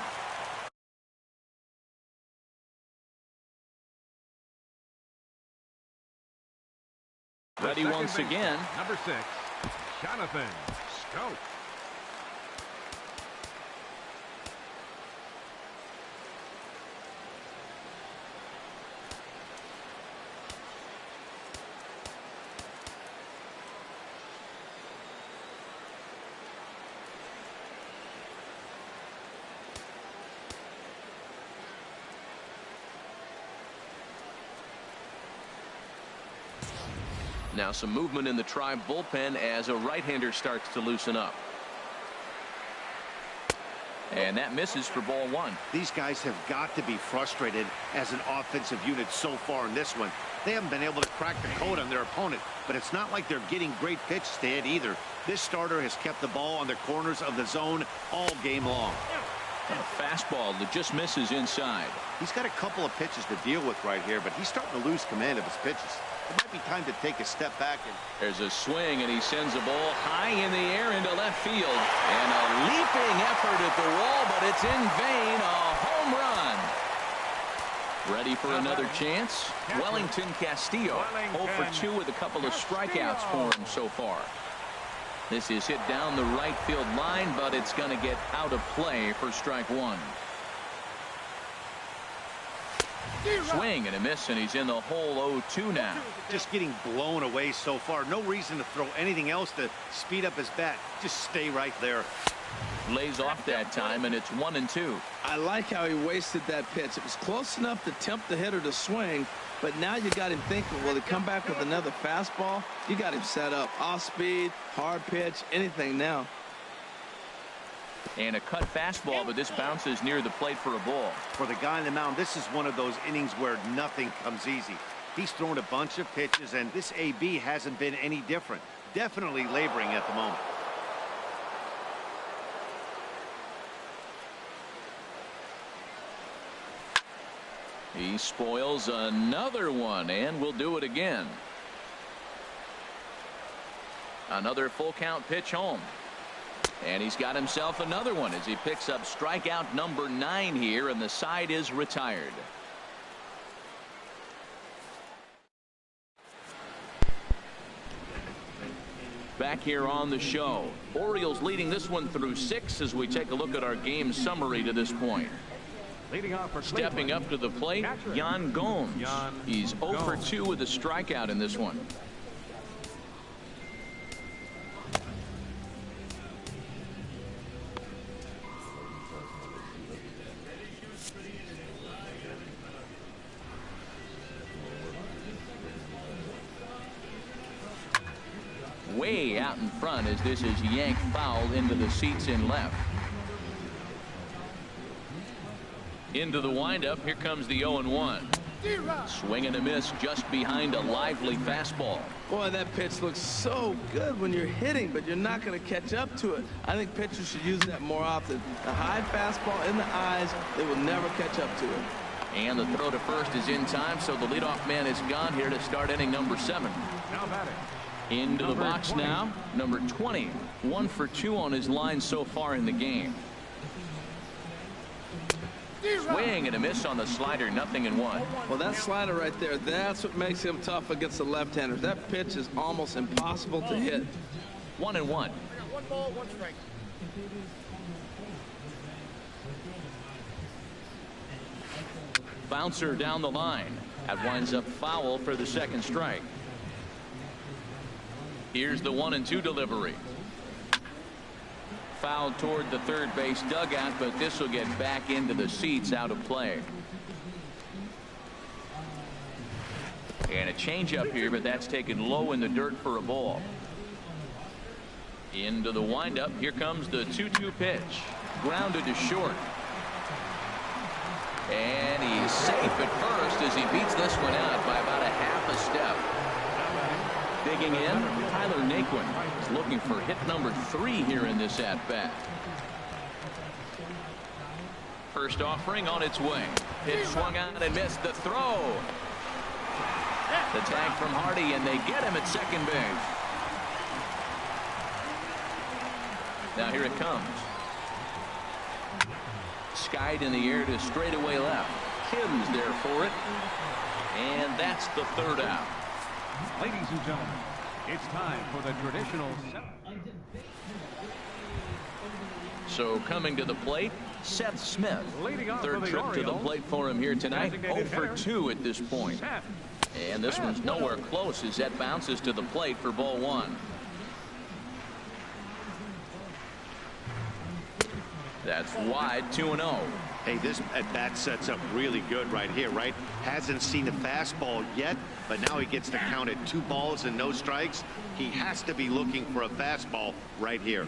Ready once again. Number 6, Jonathan Schoop. Now some movement in the Tribe bullpen as a right-hander starts to loosen up. And that misses for ball one. These guys have got to be frustrated as an offensive unit so far in this one. They haven't been able to crack the code on their opponent, but it's not like they're getting great pitches to hit either. This starter has kept the ball on the corners of the zone all game long. A fastball that just misses inside. He's got a couple of pitches to deal with right here, but he's starting to lose command of his pitches. It might be time to take a step back. There's a swing, and he sends a ball high in the air into left field. And a leaping effort at the wall, but it's in vain. A home run. Ready for another chance? Wellington Castillo, 0 for 2 with a couple of strikeouts for him so far. This is hit down the right field line, but it's going to get out of play for strike one. Swing and a miss, and he's in the hole 0-2 now. Just getting blown away so far. No reason to throw anything else to speed up his bat. Just stay right there. Lays off that time, and it's 1-2. I like how he wasted that pitch. It was close enough to tempt the hitter to swing, but now you got him thinking, will he come back with another fastball? You got him set up. Off speed, hard pitch, anything now. And a cut fastball, but this bounces near the plate for a ball. For the guy on the mound, this is one of those innings where nothing comes easy. He's thrown a bunch of pitches, and this AB hasn't been any different. Definitely laboring at the moment. He spoils another one, and will do it again. Another full count pitch home. And he's got himself another one as he picks up strikeout number 9 here, and the side is retired. Back here on the show, Orioles leading this one through 6 as we take a look at our game summary to this point. Leading off for Stepping up to the plate, Yan Gomes. He's 0 for 2 with a strikeout in this one. Way out in front as this is yanked foul into the seats in left. Into the windup. Here comes the 0-1. Swing and a miss just behind a lively fastball. Boy, that pitch looks so good when you're hitting, but you're not going to catch up to it. I think pitchers should use that more often. The high fastball in the eyes, they will never catch up to it. And the throw to first is in time, so the leadoff man is gone here to start inning number 7. Now batting. Into the box now, number 20. 1 for 2 on his line so far in the game. Swing and a miss on the slider, 0-1. Well, that slider right there, that's what makes him tough against the left-handers. That pitch is almost impossible to hit. 1-1. 1 ball, 1 strike. Bouncer down the line. That winds up foul for the second strike. Here's the 1-2 delivery. Foul toward the third base dugout, but this will get back into the seats, out of play. And a changeup here, but that's taken low in the dirt for a ball. Into the windup. Here comes the 2-2 pitch. Grounded to short. And he's safe at first as he beats this one out by about a half a step. Digging in, Tyler Naquin is looking for hit number 3 here in this at-bat. First offering on its way. Pitch swung out and missed. The throw. The tag from Hardy, and they get him at second base. Now here it comes. Skied in the air to straightaway left. Kim's there for it. And that's the third out. Ladies and gentlemen, it's time for the traditional. So coming to the plate, Seth Smith. Third trip to the plate for him here tonight. 0 for 2 at this point. And this one's nowhere close as that bounces to the plate for ball 1. That's wide, 2-0. Hey, this at bat sets up really good right here, right? Hasn't seen a fastball yet, but now he gets to count at 2 balls and no strikes. He has to be looking for a fastball right here.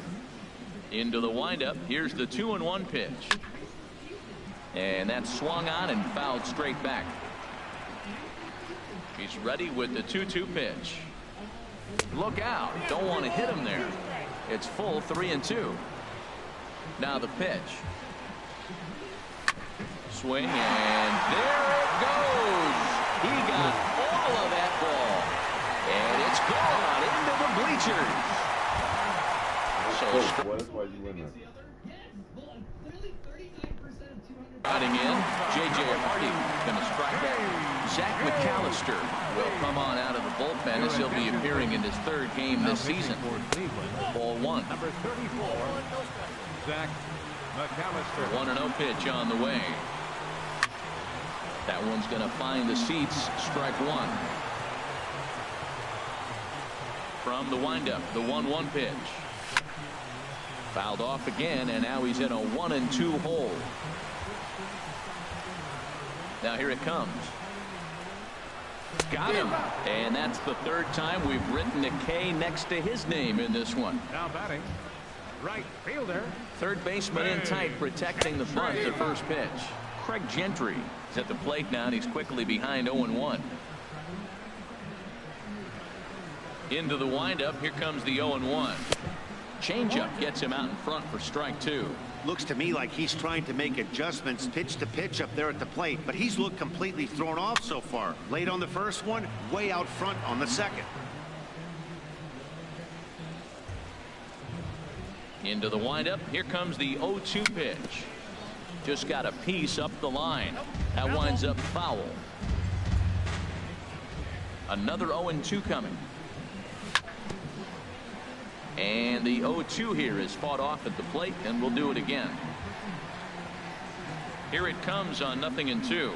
Into the windup. Here's the 2-1 pitch. And that's swung on and fouled straight back. He's ready with the 2-2 pitch. Look out. Don't want to hit him there. It's full 3-2. Now the pitch. Swing, and there it goes. He got all of that ball. And it's gone into the bleachers. So that's why you win that. Batting in, J.J. Hardy going to strike out. Zach McAllister will come on out of the bullpen as he'll be appearing in his 3rd game this season. Ball 1. Number 34, Zach McAllister. 1-0 pitch on the way. That one's going to find the seats. Strike 1. From the windup, the 1-1 pitch. Fouled off again, and now he's in a 1-2 hole. Now here it comes. Got him. And that's the 3rd time we've written a K next to his name in this one. Now batting, right fielder. 3rd baseman in tight, protecting the bunt to first pitch. Craig Gentry is at the plate now, and he's quickly behind 0-1. Into the windup. Here comes the 0-1. Changeup gets him out in front for strike 2. Looks to me like he's trying to make adjustments pitch to pitch up there at the plate, but he's looked completely thrown off so far. Late on the first one, way out front on the second. Into the windup. Here comes the 0-2 pitch. Just got a piece up the line. That winds up foul. Another 0-2 coming. And the 0-2 here is fought off at the plate, and we'll do it again. Here it comes on 0-2.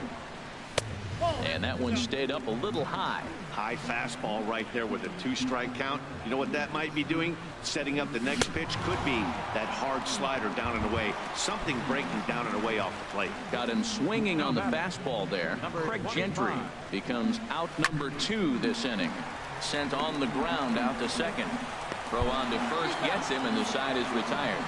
And that one stayed up a little high. High fastball right there with a 2-strike count. You know what that might be doing? Setting up the next pitch. Could be that hard slider down and away. Something breaking down and away off the plate. Got him swinging on the fastball there. Craig Gentry becomes out number 2 this inning. Sent on the ground out to second. Throw on to first gets him, and the side is retired.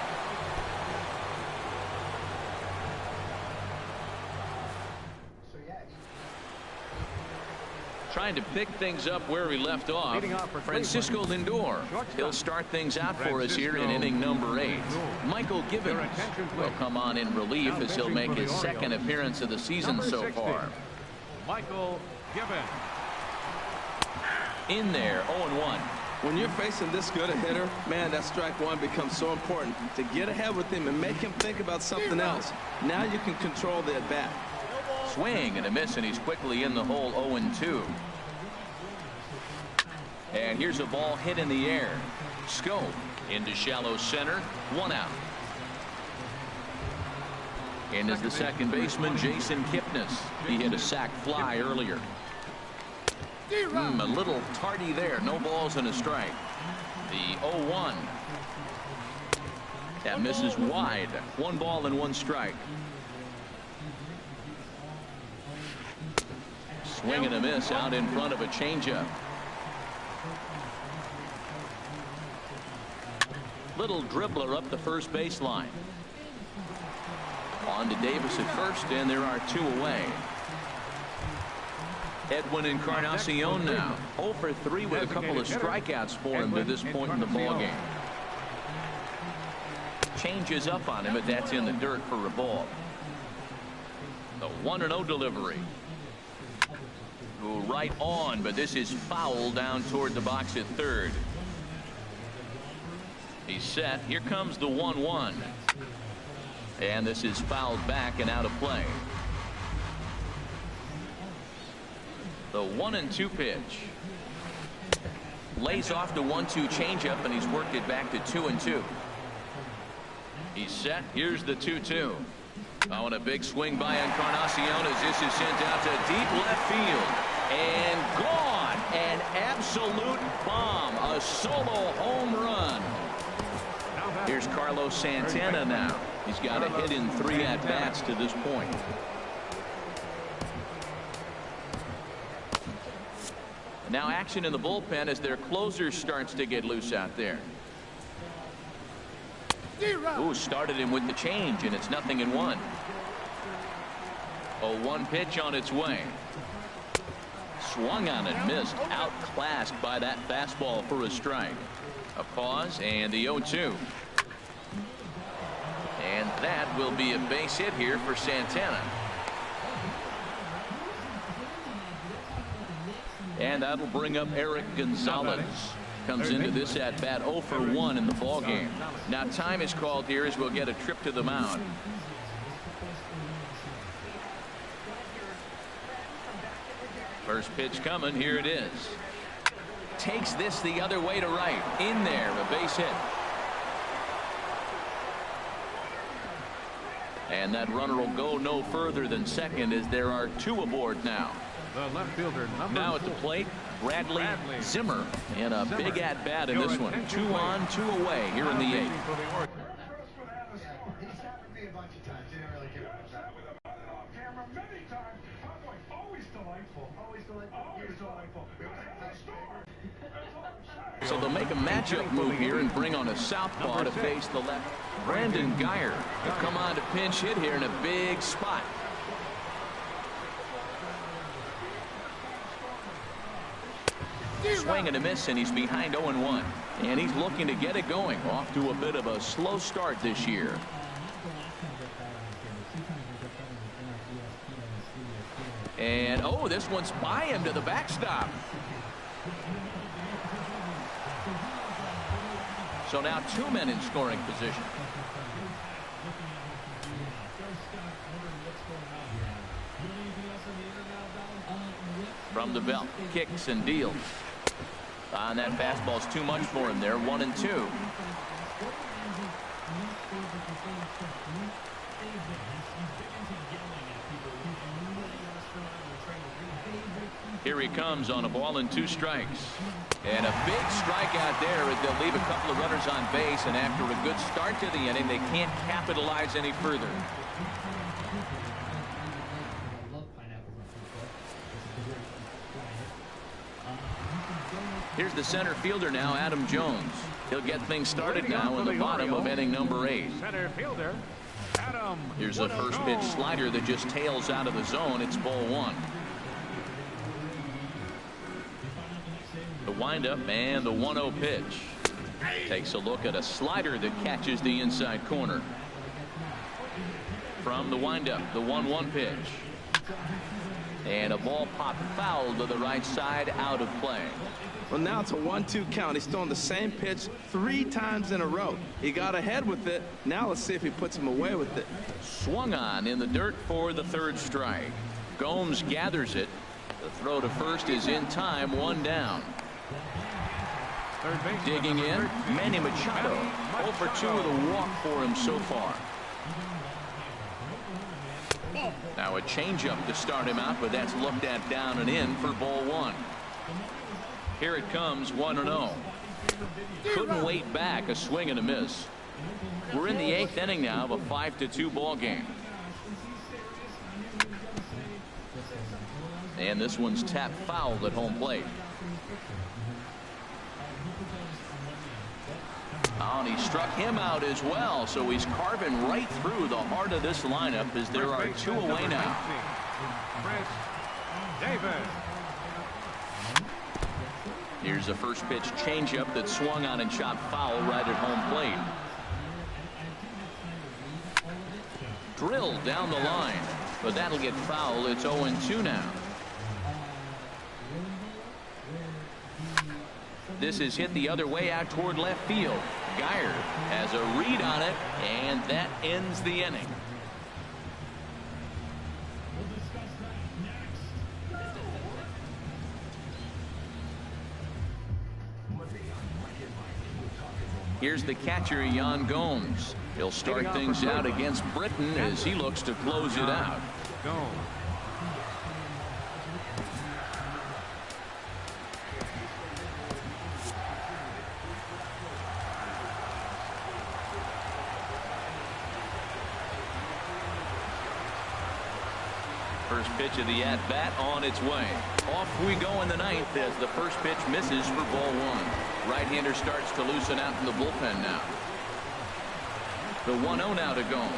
Trying to pick things up where we left off. Francisco Lindor. He'll start things out for us here in inning number 8. Michael Givens will come on in relief as he'll make his 2nd appearance of the season so far. Michael Givens. In there, 0-1. When you're facing this good a hitter, man, that strike 1 becomes so important. To get ahead with him and make him think about something else. Now you can control the at bat. Swing and a miss, and he's quickly in the hole. 0-2. And here's a ball hit in the air. Schoop into shallow center. 1 out. And is the second baseman, Jason Kipnis. He hit a sac fly earlier. A little tardy there. No balls and a strike. The 0-1. That misses wide. 1 ball and 1 strike. Swing and a miss out in front of a changeup. Little dribbler up the first baseline. On to Davis at first, and there are 2 away. Edwin Encarnacion now 0 for 3 with a couple of strikeouts for him to this point in the ballgame. Changes up on him, but that's in the dirt for a ball. The 1-0 delivery. Go right on, but this is foul down toward the box at third. He's set. Here comes the 1-1. And this is fouled back and out of play. The 1-2 pitch. Lays off the 1-2 changeup, and he's worked it back to 2-2. He's set. Here's the 2-2. Oh, and a big swing by Encarnacion as this is sent out to deep left field. And gone. An absolute bomb. A solo home run. Here's Carlos Santana now. He's got a hit in 3 at-bats to this point. Now action in the bullpen as their closer starts to get loose out there. Ooh, started him with the change, and it's 0-1. 0-1 pitch on its way. Swung on and missed, outclassed by that fastball for a strike. A pause and the 0-2. And that will be a base hit here for Santana. And that'll bring up Eric Gonzalez. Comes into this at bat 0 for 1 in the ball game. Now time is called here as we'll get a trip to the mound. First pitch coming. Here it is. Takes this the other way to right. In there, a base hit. And that runner will go no further than second as there are 2 aboard now. The left fielder, now at the plate, Bradley Zimmer. And a big at bat in this one. 2 on, 2 away here in the 8th. So they'll make a matchup move here and bring on a southpaw to face the left. Brandon Guyer will come on to pinch hit here in a big spot. Swing and a miss, and he's behind 0-1. And he's looking to get it going. Off to a bit of a slow start this year. And oh, this one's by him to the backstop. So now 2 men in scoring position. From the belt, kicks and deals. And that fastball's too much for him there. 1-2. Here he comes on a ball and 2 strikes. And a big strikeout there as they'll leave a couple of runners on base, and after a good start to the inning, they can't capitalize any further. Here's the center fielder now, Adam Jones. He'll get things started now in the bottom of inning number 8. Center fielder, Adam. Here's a first pitch slider that just tails out of the zone. It's ball 1. The windup and the 1-0 pitch. Takes a look at a slider that catches the inside corner. From the windup, the 1-1 pitch. And a ball popped foul to the right side, out of play. Well, now it's a 1-2 count. He's throwing the same pitch 3 times in a row. He got ahead with it. Now let's see if he puts him away with it. Swung on in the dirt for the 3rd strike. Gomes gathers it. The throw to first is in time. 1 down. Digging in, Manny Machado. 0 for 2 with a walk for him so far. Now a changeup to start him out, but that's looked at down and in for ball 1. Here it comes, 1-0. Couldn't wait back, a swing and a miss. We're in the 8th inning now of a 5-2 ball game. And this one's tapped foul at home plate. Oh, and he struck him out as well, so he's carving right through the heart of this lineup as there are 2 away now. Here's a first pitch changeup that swung on and chopped foul right at home plate. Drilled down the line, but that'll get foul. It's 0-2 now. This is hit the other way out toward left field. Guyer has a read on it, and that ends the inning. Here's the catcher, Yan Gomes. He'll start things out against Britton as he looks to close it out. First pitch of the at-bat on its way. Off we go in the ninth as the first pitch misses for ball one. Right-hander starts to loosen out in the bullpen now. The 1-0 now to Gomes.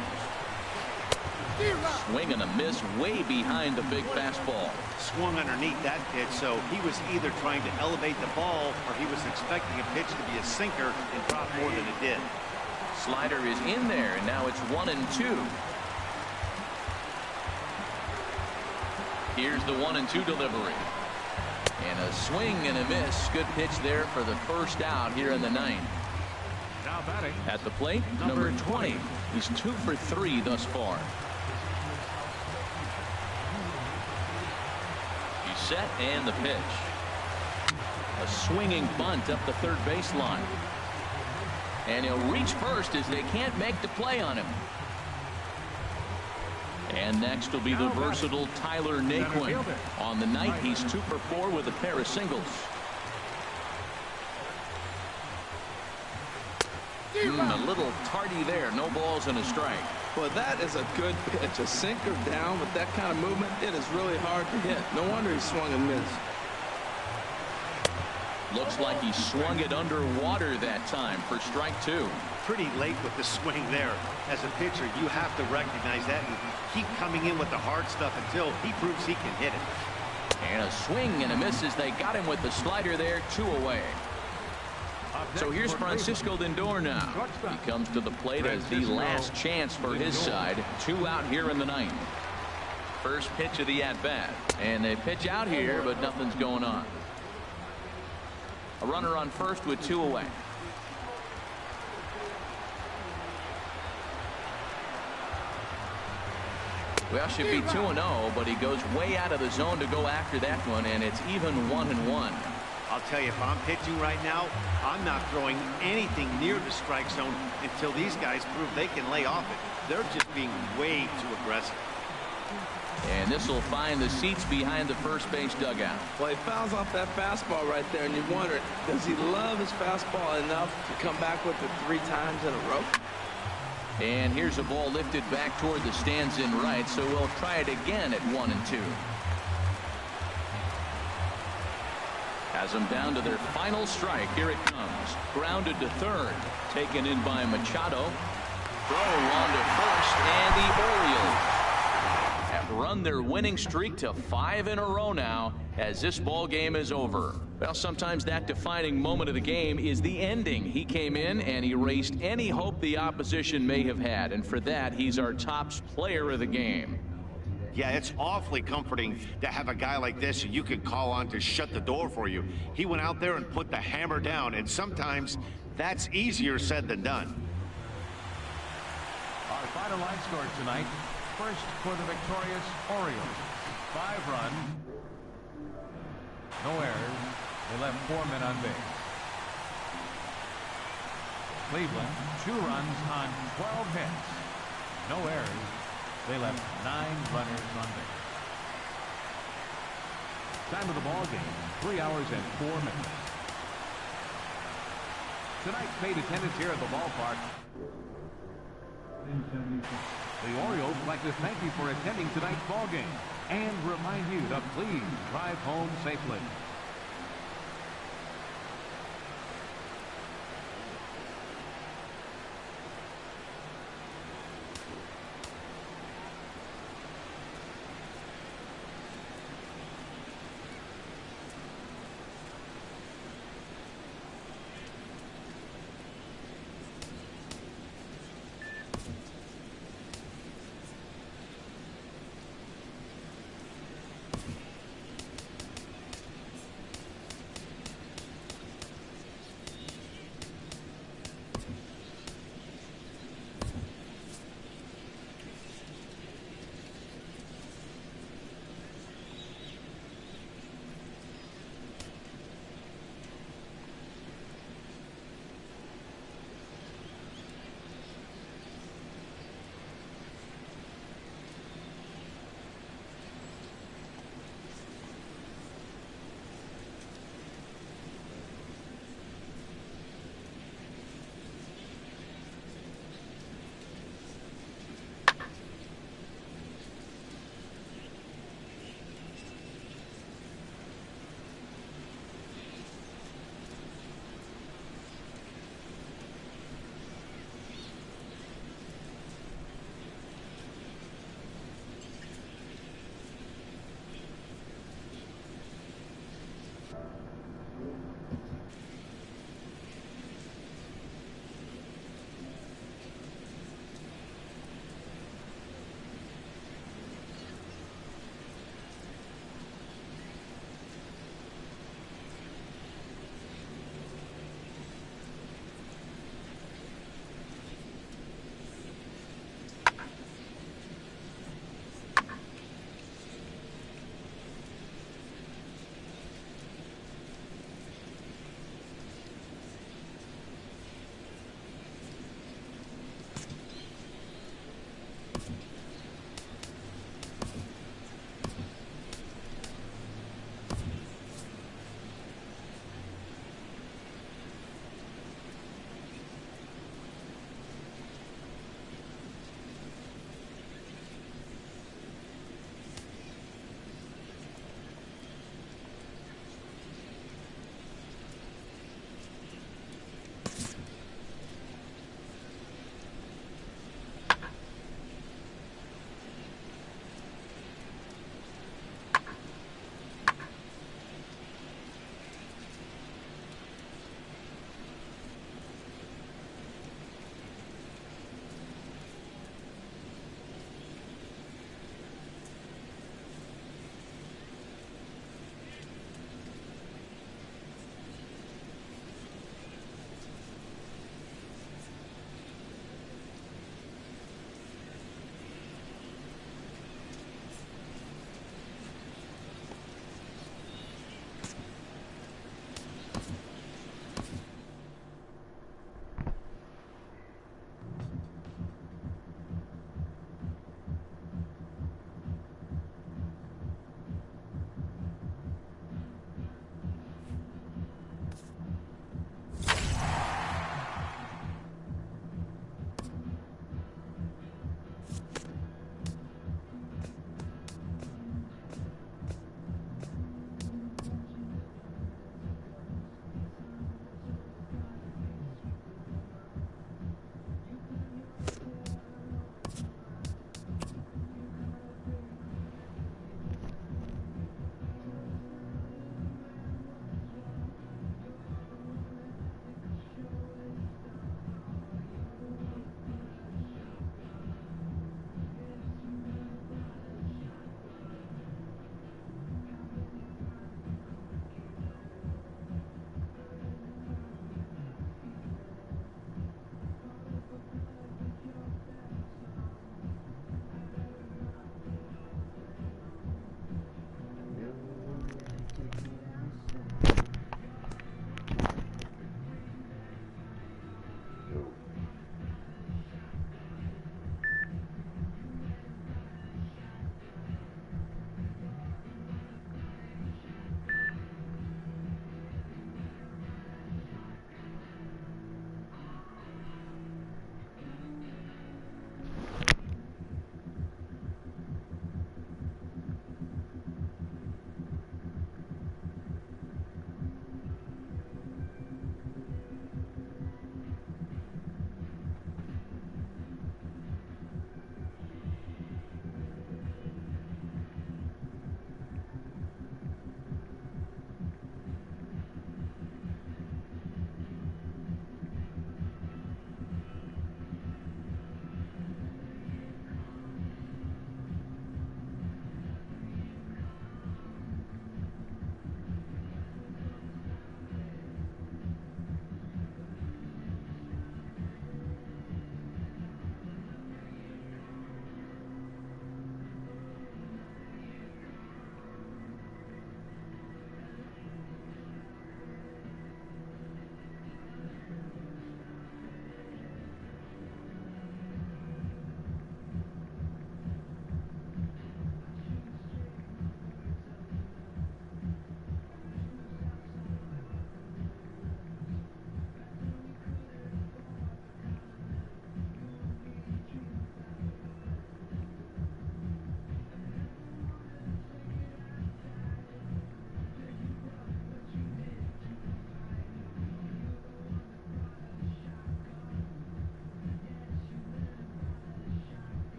Swing and a miss way behind the big fastball. Swung underneath that pitch, so he was either trying to elevate the ball or he was expecting a pitch to be a sinker and drop more than it did. Slider is in there, and now it's 1-2. Here's the 1-2 delivery. And a swing and a miss. Good pitch there for the first out here in the ninth. Now batting. At the plate, number 20. He's 2 for 3 thus far. He's set and the pitch. A swinging bunt up the third baseline. And he'll reach first as they can't make the play on him. And next will be the versatile Tyler Naquin. On the night, he's 2 for 4 with a pair of singles. A little tardy there. No balls and a strike. Well, that is a good pitch. A sinker down with that kind of movement, it is really hard to hit. No wonder he swung and missed. Looks like he swung it underwater that time for strike 2. Pretty late with the swing there. As a pitcher, you have to recognize that and keep coming in with the hard stuff until he proves he can hit it. And a swing and a miss as they got him with the slider there. 2 away. So here's Francisco Lindor now. He comes to the plate as the last chance for his side. 2 out here in the ninth. First pitch of the at-bat. And they pitch out here, but nothing's going on. A runner on first with 2 away. Well, should be 2-0, but he goes way out of the zone to go after that one, and it's even 1-1. I'll tell you, if I'm pitching right now, I'm not throwing anything near the strike zone until these guys prove they can lay off it. They're just being way too aggressive. And this will find the seats behind the first base dugout. Well, he fouls off that fastball right there, and you wonder, does he love his fastball enough to come back with it 3 times in a row? And here's a ball lifted back toward the stands in right, so we'll try it again at 1-2. Has them down to their final strike. Here it comes. Grounded to third. Taken in by Machado. Throw on to first, and the Orioles have run their winning streak to 5 in a row now as this ball game is over. Well, sometimes that defining moment of the game is the ending. He came in and erased any hope the opposition may have had, and for that, he's our top player of the game. Yeah, it's awfully comforting to have a guy like this you can call on to shut the door for you. He went out there and put the hammer down, and sometimes that's easier said than done. Our final line score tonight. First for the victorious Orioles. 5 runs. No errors. They left 4 men on base. Cleveland, 2 runs on 12 hits. No errors. They left 9 runners on base. Time of the ball game, 3 hours and 4 minutes. Tonight's paid attendance here at the ballpark. The Orioles would like to thank you for attending tonight's ball game and remind you to please drive home safely.